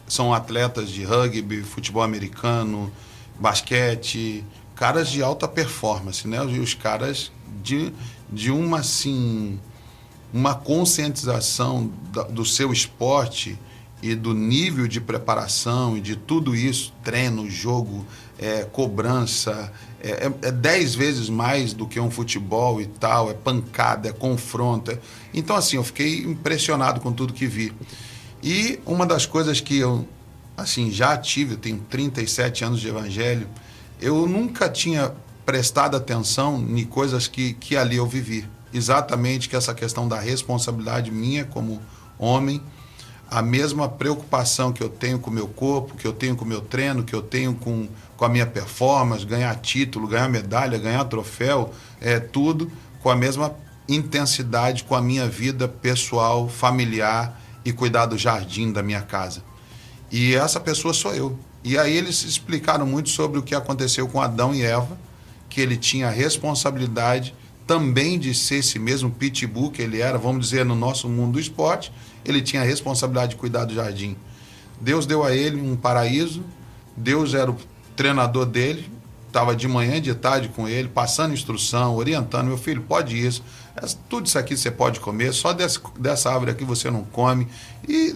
são atletas de rugby, futebol americano, basquete, caras de alta performance, né? Os caras de uma, assim, uma conscientização do seu esporte e do nível de preparação e de tudo isso, treino, jogo, cobrança, é 10 vezes mais do que um futebol e tal, é pancada, é confronto. Então, assim, eu fiquei impressionado com tudo que vi. E uma das coisas que eu, assim, já tive, eu tenho 37 anos de evangelho, eu nunca tinha prestado atenção em coisas que ali eu vivi. Exatamente que essa questão da responsabilidade minha como homem, a mesma preocupação que eu tenho com o meu corpo, que eu tenho com o meu treino, que eu tenho com a minha performance, ganhar título, ganhar medalha, ganhar troféu, tudo com a mesma intensidade com a minha vida pessoal, familiar e cuidar do jardim da minha casa. E essa pessoa sou eu. E aí eles explicaram muito sobre o que aconteceu com Adão e Eva, que ele tinha a responsabilidade também de ser esse mesmo pitbull que ele era, vamos dizer, no nosso mundo do esporte, ele tinha a responsabilidade de cuidar do jardim. Deus deu a ele um paraíso, Deus era o treinador dele, estava de manhã e de tarde com ele, passando instrução, orientando, meu filho, pode isso, tudo isso aqui você pode comer, só dessa árvore aqui você não come, e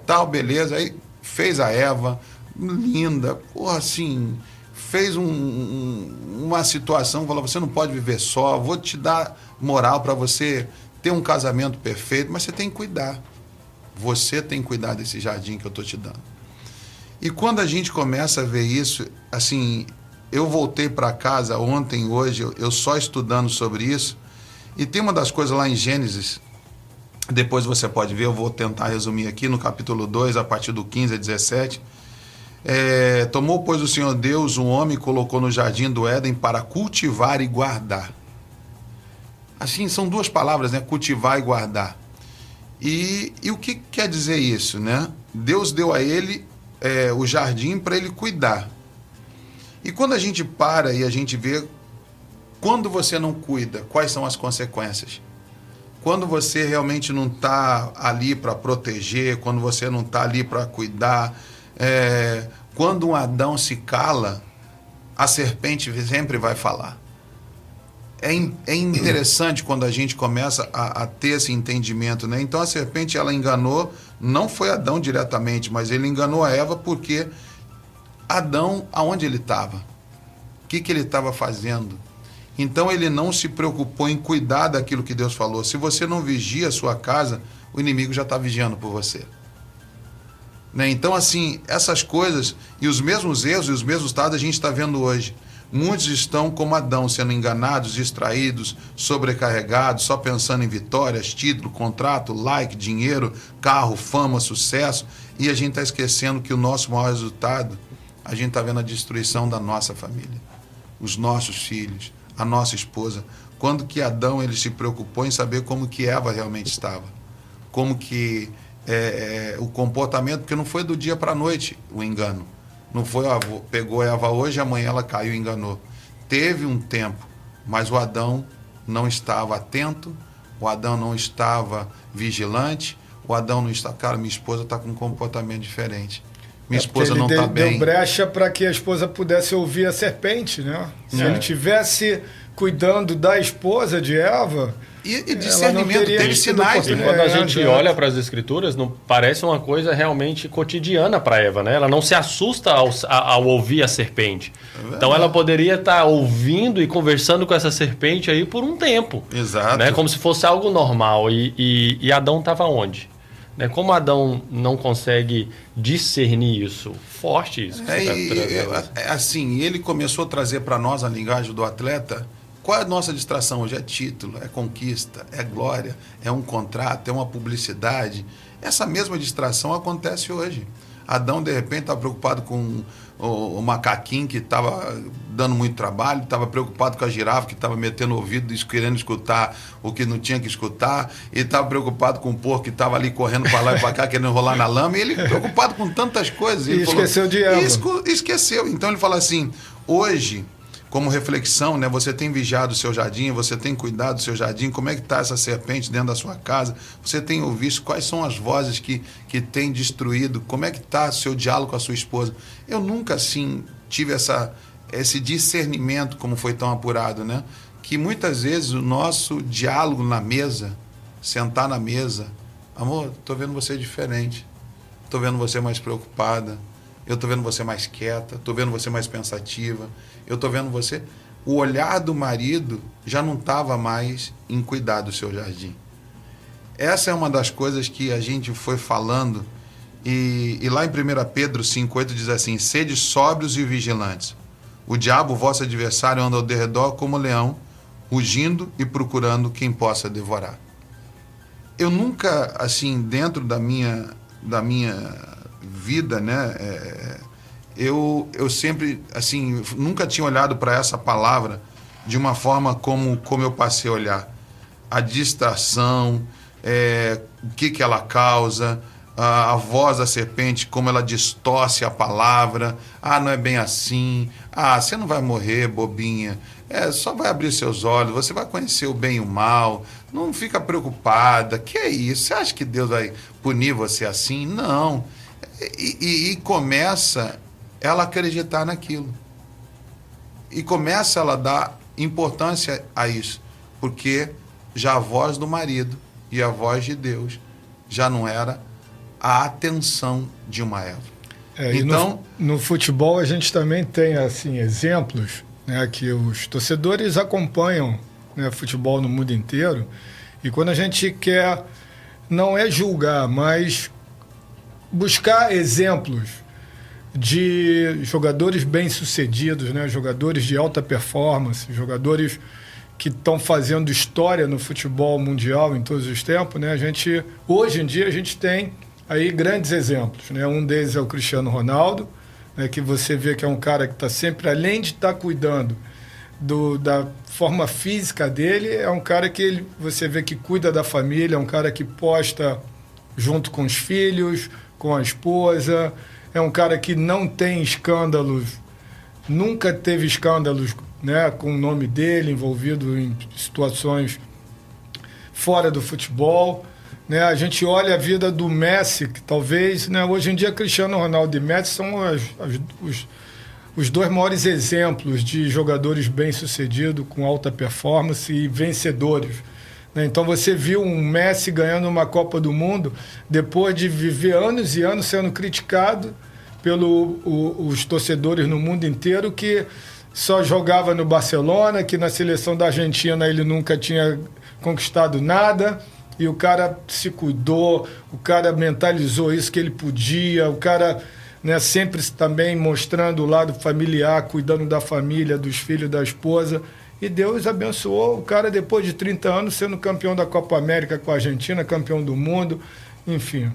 tal, beleza. Aí fez a Eva, linda, porra, assim, fez uma situação, falou, você não pode viver só, vou te dar moral para você ter um casamento perfeito, mas você tem que cuidar. Você tem que cuidar desse jardim que eu estou te dando. E quando a gente começa a ver isso, assim, eu voltei para casa ontem, hoje, eu só estudando sobre isso, e tem uma das coisas lá em Gênesis, depois você pode ver, eu vou tentar resumir aqui, no capítulo 2, a partir do 15 a 17, tomou, pois, o Senhor Deus um homem e colocou no jardim do Éden para cultivar e guardar. Assim, são duas palavras, né? Cultivar e guardar. E o que quer dizer isso, né? Deus deu a ele o jardim para ele cuidar. E quando a gente para e a gente vê, quando você não cuida, quais são as consequências? Quando você realmente não está ali para proteger, quando você não está ali para cuidar, quando um Adão se cala, a serpente sempre vai falar. É interessante quando a gente começa a ter esse entendimento, né? Então a serpente, ela enganou, não foi Adão diretamente, mas ele enganou a Eva porque Adão, aonde ele estava? O que ele estava fazendo? Então ele não se preocupou em cuidar daquilo que Deus falou. Se você não vigia a sua casa, o inimigo já está vigiando por você. Né? Então, assim, essas coisas e os mesmos erros e os mesmos estados a gente está vendo hoje. Muitos estão como Adão, sendo enganados, distraídos, sobrecarregados, só pensando em vitórias, título, contrato, like, dinheiro, carro, fama, sucesso. E a gente está esquecendo que o nosso maior resultado, a gente está vendo a destruição da nossa família, os nossos filhos, a nossa esposa. Quando que Adão ele se preocupou em saber como que Eva realmente estava, como que o comportamento, porque não foi do dia para a noite o engano. Não foi, pegou Eva hoje, amanhã ela caiu e enganou. Teve um tempo, mas o Adão não estava atento, o Adão não estava vigilante, o Adão não está... Cara, minha esposa está com um comportamento diferente. Minha esposa não está bem. Deu brecha para que a esposa pudesse ouvir a serpente, né? Se ele tivesse cuidando da esposa de Eva... E discernimento, teve sinais. E quando a gente olha para as escrituras, não parece uma coisa realmente cotidiana para Eva, né? Ela não se assusta ao ouvir a serpente. Então ela poderia estar ouvindo e conversando com essa serpente aí por um tempo. Exato. Né? Como se fosse algo normal. E Adão estava onde? Né? Como Adão não consegue discernir isso? Forte isso. Assim, ele começou a trazer para nós a linguagem do atleta. Qual é a nossa distração hoje? É título, é conquista, é glória, é um contrato, é uma publicidade. Essa mesma distração acontece hoje. Adão, de repente, estava preocupado com o macaquinho que estava dando muito trabalho, estava preocupado com a girafa que estava metendo o ouvido, querendo escutar o que não tinha que escutar, e estava preocupado com o porco que estava ali correndo para lá e para cá, querendo rolar na lama, e ele preocupado com tantas coisas. E esqueceu de Eva. Esqueceu. Então ele fala assim, hoje... Como reflexão, né? Você tem vigiado o seu jardim, você tem cuidado do seu jardim, como é que está essa serpente dentro da sua casa? Você tem ouvido quais são as vozes que têm destruído? Como é que está o seu diálogo com a sua esposa? Eu nunca, assim, tive esse discernimento, como foi tão apurado, né? Que muitas vezes o nosso diálogo na mesa, sentar na mesa, amor, estou vendo você diferente, estou vendo você mais preocupada, eu estou vendo você mais quieta, estou vendo você mais pensativa, eu estou vendo você... O olhar do marido já não estava mais em cuidar do seu jardim. Essa é uma das coisas que a gente foi falando, e lá em 1 Pedro 5,8 diz assim, sede sóbrios e vigilantes. O diabo, vosso adversário, anda ao derredor como leão, rugindo e procurando quem possa devorar. Eu nunca, assim, dentro da minha vida, né, eu sempre, assim, nunca tinha olhado para essa palavra de uma forma como eu passei a olhar. A distração, o que ela causa, a voz da serpente, como ela distorce a palavra. Ah, não é bem assim. Ah, você não vai morrer, bobinha. Só vai abrir seus olhos, você vai conhecer o bem e o mal. Não fica preocupada. Que é isso? Você acha que Deus vai punir você assim? Não. E começa ela acreditar naquilo. E começa ela a dar importância a isso. Porque já a voz do marido e a voz de Deus já não era a atenção de uma Eva. Então, no futebol a gente também tem assim, exemplos, né, que os torcedores acompanham, né, futebol no mundo inteiro. E quando a gente quer, não é julgar, mas buscar exemplos de jogadores bem-sucedidos, né? Jogadores de alta performance, jogadores que estão fazendo história no futebol mundial em todos os tempos, né? Hoje em dia a gente tem aí grandes exemplos, né? Um deles é o Cristiano Ronaldo, né? Que você vê que é um cara que está sempre, além de estar cuidando da forma física dele, é um cara que você vê que cuida da família, é um cara que posta junto com os filhos, com a esposa. É um cara que não tem escândalos, nunca teve escândalos, né, com o nome dele envolvido em situações fora do futebol. Né? A gente olha a vida do Messi, que talvez, né, hoje em dia Cristiano Ronaldo e Messi são os dois maiores exemplos de jogadores bem-sucedidos, com alta performance e vencedores. Então você viu um Messi ganhando uma Copa do Mundo depois de viver anos e anos sendo criticado pelos torcedores no mundo inteiro, que só jogava no Barcelona, que na seleção da Argentina ele nunca tinha conquistado nada, e o cara se cuidou, o cara mentalizou isso que ele podia, o cara, né, sempre também mostrando o lado familiar, cuidando da família, dos filhos, da esposa. E Deus abençoou o cara depois de 30 anos sendo campeão da Copa América com a Argentina, campeão do mundo, enfim.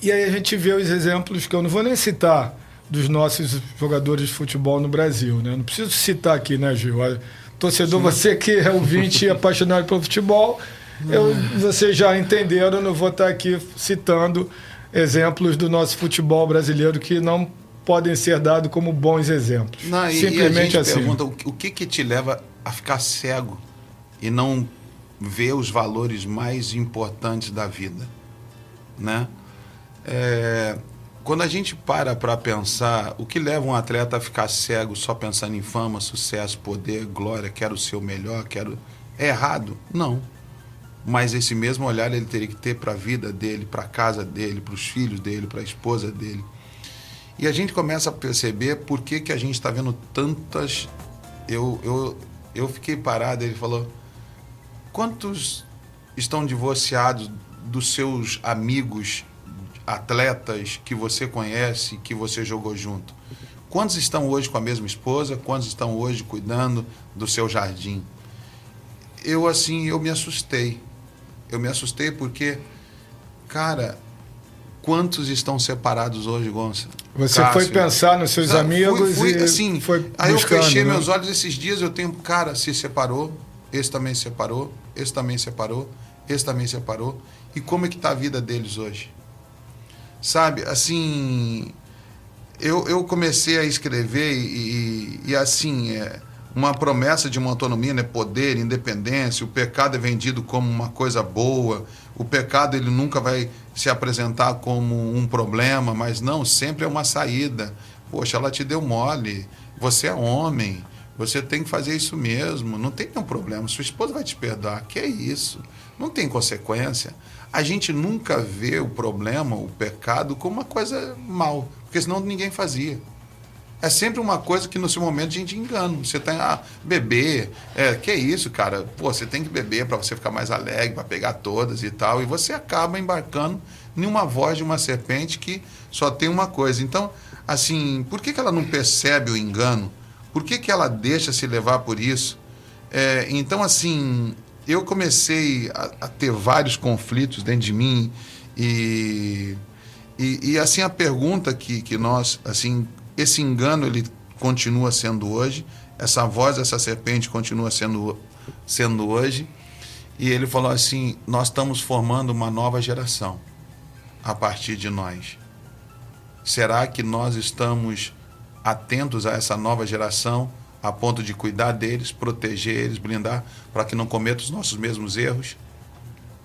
E aí a gente vê os exemplos que eu não vou nem citar dos nossos jogadores de futebol no Brasil, né? Não preciso citar aqui, né, Gil? Torcedor, você que é ouvinte e apaixonado pelo futebol, Vocês já entenderam, não vou estar aqui citando exemplos do nosso futebol brasileiro que não podem ser dados como bons exemplos. Não, Simplesmente e a gente assim. pergunta o que te leva a ficar cego e não ver os valores mais importantes da vida, né? Quando a gente para pensar o que leva um atleta a ficar cego só pensando em fama, sucesso, poder, glória, quero ser o melhor, é errado? Não. Mas esse mesmo olhar ele teria que ter para a vida dele, para a casa dele, para os filhos dele, para a esposa dele. E a gente começa a perceber por que a gente está vendo tantas... Eu fiquei parado, ele falou, quantos estão divorciados dos seus amigos atletas que você conhece, que você jogou junto? Quantos estão hoje com a mesma esposa? Quantos estão hoje cuidando do seu jardim? Eu me assustei. Eu me assustei porque, cara, quantos estão separados hoje, Gonça? Você Cássio, foi pensar nos seus amigos assim, foi buscando, aí eu fechei, né? meus olhos esses dias, eu tenho, cara, se separou, esse também separou, esse também separou, esse também separou. E como é que está a vida deles hoje? Sabe, assim, eu comecei a escrever e assim, uma promessa de uma autonomia, né? Poder, independência, o pecado é vendido como uma coisa boa, o pecado ele nunca vai se apresentar como um problema, mas não, sempre é uma saída. Poxa, ela te deu mole, você é homem, você tem que fazer isso mesmo, não tem nenhum problema, sua esposa vai te perdoar, que é isso, não tem consequência. A gente nunca vê o problema, o pecado, como uma coisa mal, porque senão ninguém fazia. É sempre uma coisa que no seu momento a gente engana. Você tem beber, que é isso, cara? Pô, você tem que beber para você ficar mais alegre, para pegar todas e tal. E você acaba embarcando em uma voz de uma serpente que só tem uma coisa. Então, assim, por que ela não percebe o engano? Por que ela deixa se levar por isso? Então, assim, eu comecei a ter vários conflitos dentro de mim e assim, a pergunta que nós, assim... Esse engano, ele continua sendo hoje, essa voz dessa serpente continua sendo hoje, e ele falou assim, nós estamos formando uma nova geração a partir de nós. Será que nós estamos atentos a essa nova geração, a ponto de cuidar deles, proteger eles, blindar, para que não cometam os nossos mesmos erros?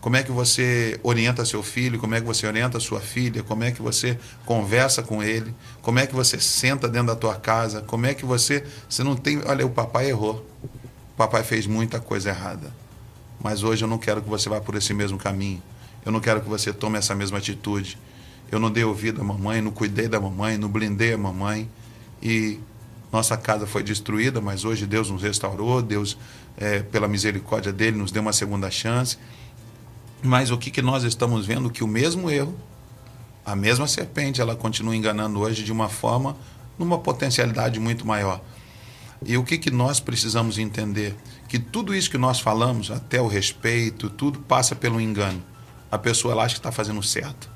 Como é que você orienta seu filho? Como é que você orienta sua filha? Como é que você conversa com ele? Como é que você senta dentro da tua casa? Como é que você não tem... Olha, o papai errou. O papai fez muita coisa errada. Mas hoje eu não quero que você vá por esse mesmo caminho. Eu não quero que você tome essa mesma atitude. Eu não dei ouvido à mamãe, não cuidei da mamãe, não blindei a mamãe. E nossa casa foi destruída, mas hoje Deus nos restaurou. Deus, pela misericórdia dele, nos deu uma segunda chance. Mas o que nós estamos vendo? Que o mesmo erro, a mesma serpente, ela continua enganando hoje de uma forma, numa potencialidade muito maior. E o que nós precisamos entender? Que tudo isso que nós falamos, até o respeito, tudo passa pelo engano. A pessoa ela acha que está fazendo certo.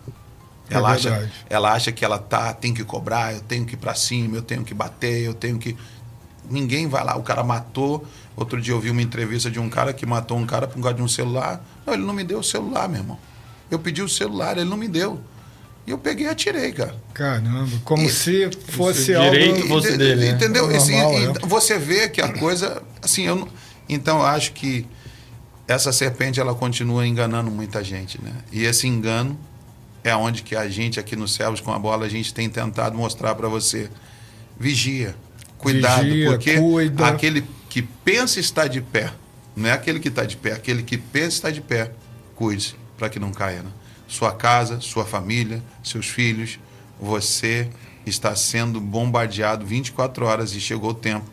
Ela acha que ela tem que cobrar, eu tenho que ir para cima, eu tenho que bater, eu tenho que... Ninguém vai lá, o cara matou. Outro dia eu vi uma entrevista de um cara que matou um cara por causa de um celular. Não, ele não me deu o celular, meu irmão. Eu pedi o celular, ele não me deu. E eu peguei e atirei, cara. Caramba, como se fosse algo... Direito fosse dele, né? Entendeu? Normal, você vê que a coisa... Assim, então eu acho que essa serpente, ela continua enganando muita gente, né? E esse engano é onde que a gente, aqui no Servos com a Bola, a gente tem tentado mostrar para você. Vigia. Cuidado, porque cuida. Aquele que pensa estar de pé, não é aquele que está de pé, aquele que pensa estar de pé, cuide para que não caia. Né? Sua casa, sua família, seus filhos, você está sendo bombardeado 24 horas e chegou o tempo.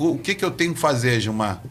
O que eu tenho que fazer, Gilmar?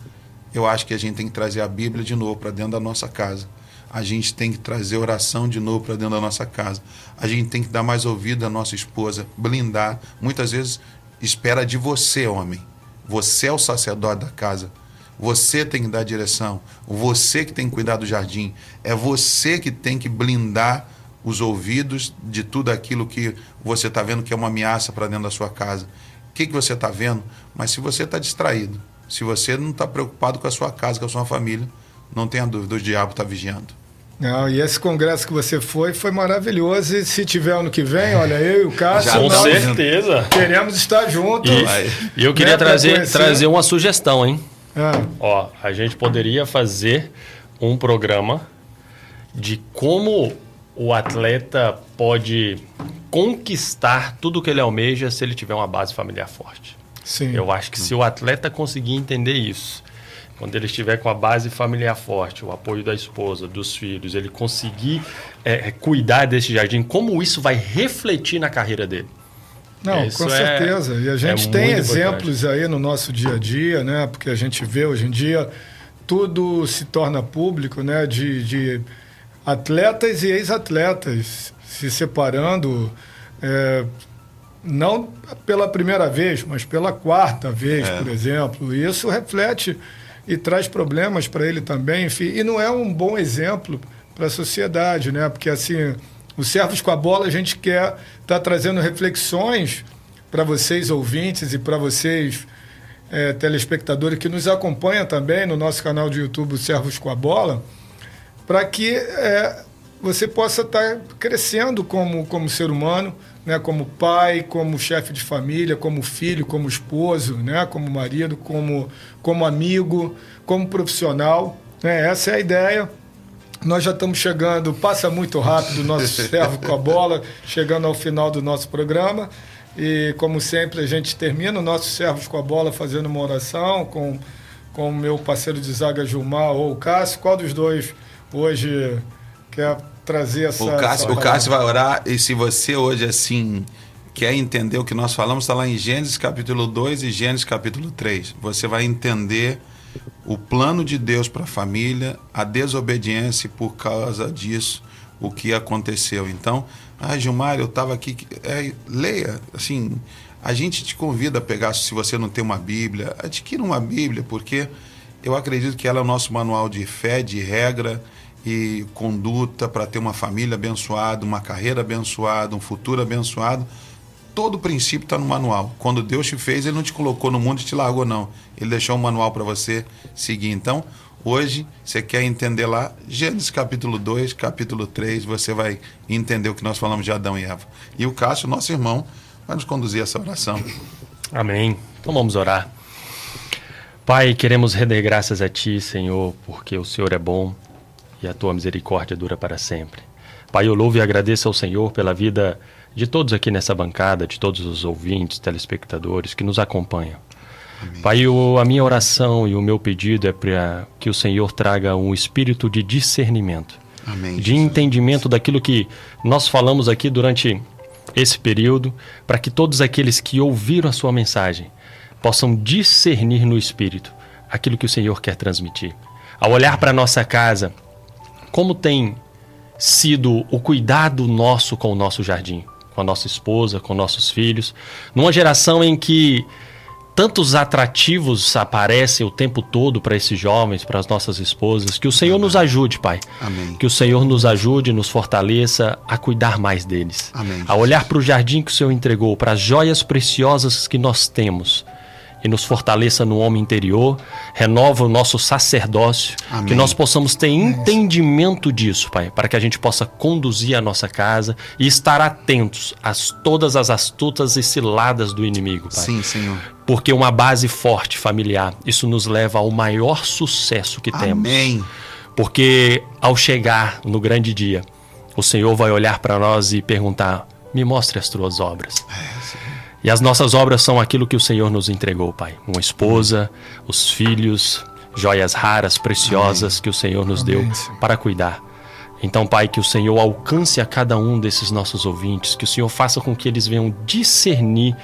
Eu acho que a gente tem que trazer a Bíblia de novo para dentro da nossa casa. A gente tem que trazer oração de novo para dentro da nossa casa. A gente tem que dar mais ouvido à nossa esposa, blindar. Muitas vezes espera de você, homem. Você é o sacerdote da casa. Você tem que dar direção. Você que tem que cuidar do jardim. É você que tem que blindar os ouvidos de tudo aquilo que você está vendo que é uma ameaça para dentro da sua casa. O que você está vendo? Mas se você está distraído, se você não está preocupado com a sua casa, com a sua família, não tenha dúvida, o diabo está vigiando. Não, e esse congresso que você foi maravilhoso. E se tiver ano que vem, olha, eu e o Cássio, Com certeza. queremos estar juntos. E eu queria trazer uma sugestão, hein? Ó, a gente poderia fazer um programa de como o atleta pode conquistar tudo que ele almeja se ele tiver uma base familiar forte. Sim. Eu acho que se o atleta conseguir entender isso, quando ele estiver com a base familiar forte, o apoio da esposa, dos filhos, ele conseguir cuidar desse jardim, como isso vai refletir na carreira dele? Não, com certeza. E a gente tem exemplos aí no nosso dia a dia, né? Porque a gente vê hoje em dia tudo se torna público, né? De atletas e ex-atletas se separando, não pela primeira vez, mas pela quarta vez, por exemplo. E isso reflete e traz problemas para ele também, enfim. E não é um bom exemplo para a sociedade, né? Porque assim, o Servos com a Bola, a gente quer estar trazendo reflexões para vocês ouvintes e para vocês telespectadores que nos acompanham também no nosso canal de YouTube, Servos com a Bola, para que você possa estar crescendo como ser humano, né? Como pai, como chefe de família, como filho, como esposo, né? Como marido, como amigo, como profissional. Né? Essa é a ideia. Nós já estamos chegando, passa muito rápido o nosso Servo com a Bola, chegando ao final do nosso programa. E, como sempre, a gente termina o nosso Servos com a Bola fazendo uma oração com o meu parceiro de zaga, Gilmar, ou o Cássio. Qual dos dois hoje quer trazer essa... O Cássio vai orar, e se você hoje, assim, quer entender o que nós falamos, está lá em Gênesis capítulo 2 e Gênesis capítulo 3. Você vai entender o plano de Deus para a família, a desobediência e, por causa disso, o que aconteceu. Então, Gilmar, eu estava aqui... leia, assim, a gente te convida a pegar, se você não tem uma Bíblia, adquira uma Bíblia, porque eu acredito que ela é o nosso manual de fé, de regra e conduta para ter uma família abençoada, uma carreira abençoada, um futuro abençoado. Todo o princípio está no manual. Quando Deus te fez, Ele não te colocou no mundo e te largou, não. Ele deixou um manual para você seguir. Então, hoje, você quer entender lá, Gênesis capítulo 2, capítulo 3, você vai entender o que nós falamos de Adão e Eva. E o Cássio, nosso irmão, vai nos conduzir a essa oração. Amém. Então vamos orar. Pai, queremos render graças a Ti, Senhor, porque o Senhor é bom e a Tua misericórdia dura para sempre. Pai, eu louvo e agradeço ao Senhor pela vida de todos aqui nessa bancada, de todos os ouvintes, telespectadores que nos acompanham. Amém. Pai, a minha oração e o meu pedido é para que o Senhor traga um espírito de discernimento, Amém, de entendimento daquilo que nós falamos aqui durante esse período, para que todos aqueles que ouviram a sua mensagem possam discernir no espírito aquilo que o Senhor quer transmitir. Ao olhar para a nossa casa, como tem sido o cuidado nosso com o nosso jardim, com a nossa esposa, com nossos filhos, numa geração em que tantos atrativos aparecem o tempo todo para esses jovens, para as nossas esposas. Que o Senhor nos ajude, Pai. Amém. Que o Senhor nos ajude, nos fortaleça a cuidar mais deles. Amém. A olhar para o jardim que o Senhor entregou, para as joias preciosas que nós temos, e nos fortaleça no homem interior, renova o nosso sacerdócio, Amém. Que nós possamos ter entendimento disso, Pai, para que a gente possa conduzir a nossa casa e estar atentos a todas as astutas e ciladas do inimigo, Pai. Sim, Senhor. Porque uma base forte familiar, isso nos leva ao maior sucesso que temos. Amém. Porque ao chegar no grande dia, o Senhor vai olhar para nós e perguntar: me mostre as tuas obras. E as nossas obras são aquilo que o Senhor nos entregou, Pai. Uma esposa, os filhos, joias raras, preciosas, Amém. Que o Senhor nos Amém, deu Senhor. Para cuidar. Então, Pai, que o Senhor alcance a cada um desses nossos ouvintes, que o Senhor faça com que eles venham discernir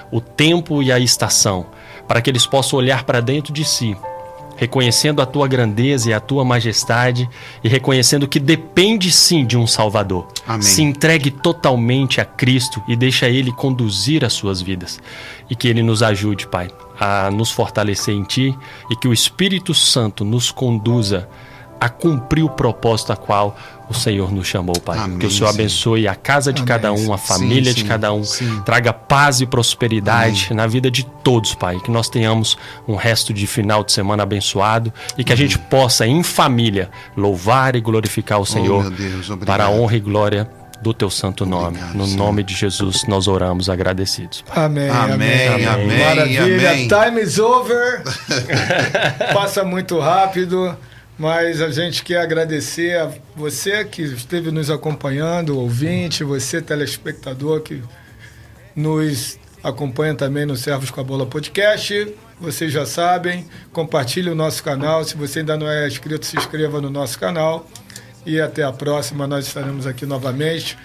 o tempo e a estação, para que eles possam olhar para dentro de si, reconhecendo a Tua grandeza e a Tua majestade e reconhecendo que depende sim de um Salvador. Amém. Se entregue totalmente a Cristo e deixa Ele conduzir as suas vidas. E que Ele nos ajude, Pai, a nos fortalecer em Ti e que o Espírito Santo nos conduza a cumprir o propósito a qual o Senhor nos chamou, Pai. Amém, que o Senhor abençoe a casa de cada um, a família de cada um. Traga paz e prosperidade na vida de todos, Pai. Que nós tenhamos um resto de final de semana abençoado e que a gente possa, em família, louvar e glorificar o Senhor, meu Deus, obrigado. para a honra e glória do Teu santo nome. Obrigado, no Senhor. nome de Jesus, nós oramos agradecidos, Pai. Amém, Amém, amém. amém, Maravilha, amém. time is over. Passa muito rápido, mas a gente quer agradecer a você que esteve nos acompanhando, ouvinte, você telespectador que nos acompanha também no Servos com a Bola Podcast. Vocês já sabem, compartilhe o nosso canal. Se você ainda não é inscrito, se inscreva no nosso canal. E até a próxima, nós estaremos aqui novamente.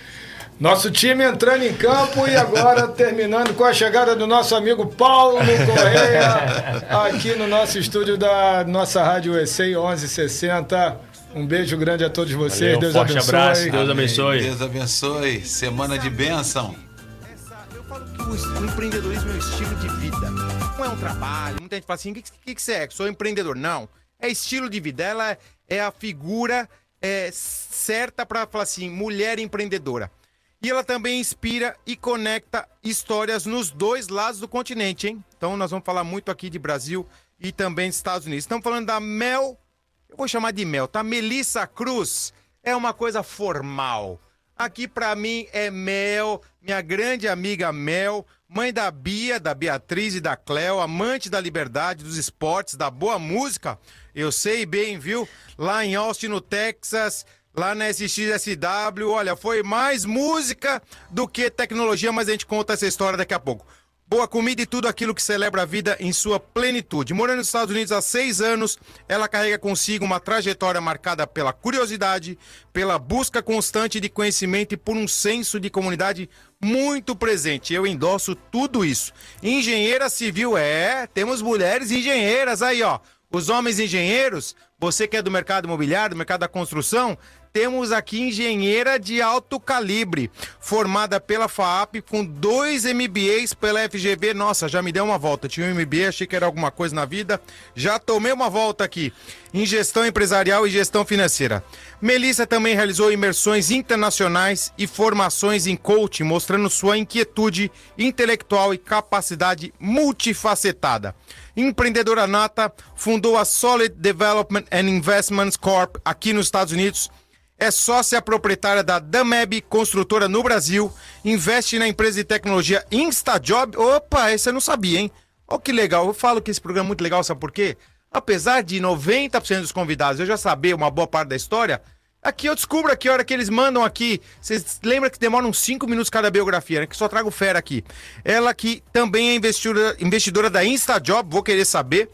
Nosso time entrando em campo e agora terminando com a chegada do nosso amigo Paulo Correia aqui no nosso estúdio da nossa Rádio EC 1160. Um beijo grande a todos vocês. Valeu, Deus forte abençoe. abraço, Deus abençoe. Deus abençoe. Semana de bênção. Eu falo que o empreendedorismo é um estilo de vida. Não é um trabalho. Muita gente fala assim, o que você é? Sou empreendedor. Não. É estilo de vida. Ela é a figura certa para falar assim, mulher empreendedora. E ela também inspira e conecta histórias nos dois lados do continente, hein? Então nós vamos falar muito aqui de Brasil e também dos Estados Unidos. Estamos falando da Mel, eu vou chamar de Mel, tá? Melissa Cruz. É uma coisa formal. Aqui pra mim é Mel, minha grande amiga Mel, mãe da Bia, da Beatriz e da Cleo, amante da liberdade, dos esportes, da boa música. Eu sei bem, viu? Lá em Austin, no Texas, lá na SXSW, olha, foi mais música do que tecnologia, mas a gente conta essa história daqui a pouco. Boa comida e tudo aquilo que celebra a vida em sua plenitude. Morando nos Estados Unidos há 6 anos, ela carrega consigo uma trajetória marcada pela curiosidade, pela busca constante de conhecimento e por um senso de comunidade muito presente. Eu endosso tudo isso. Engenheira civil, temos mulheres engenheiras aí, ó. Os homens engenheiros, você que é do mercado imobiliário, do mercado da construção, temos aqui engenheira de alto calibre, formada pela FAAP, com 2 MBAs pela FGV. Nossa, já me deu uma volta. Tinha um MBA, achei que era alguma coisa na vida. Já tomei uma volta aqui em gestão empresarial e gestão financeira. Melissa também realizou imersões internacionais e formações em coaching, mostrando sua inquietude intelectual e capacidade multifacetada. Empreendedora nata, fundou a Solid Development and Investments Corp aqui nos Estados Unidos. É sócia proprietária da Dameb Construtora no Brasil. Investe na empresa de tecnologia InstaJob. Opa, esse eu não sabia, hein? Olha que legal. Eu falo que esse programa é muito legal, sabe por quê? Apesar de 90% dos convidados eu já saber uma boa parte da história, aqui eu descubro aqui a hora que eles mandam aqui. Vocês lembram que demora uns 5 minutos cada biografia, né? Que só trago fera aqui. Ela que também é investidora da InstaJob, vou querer saber.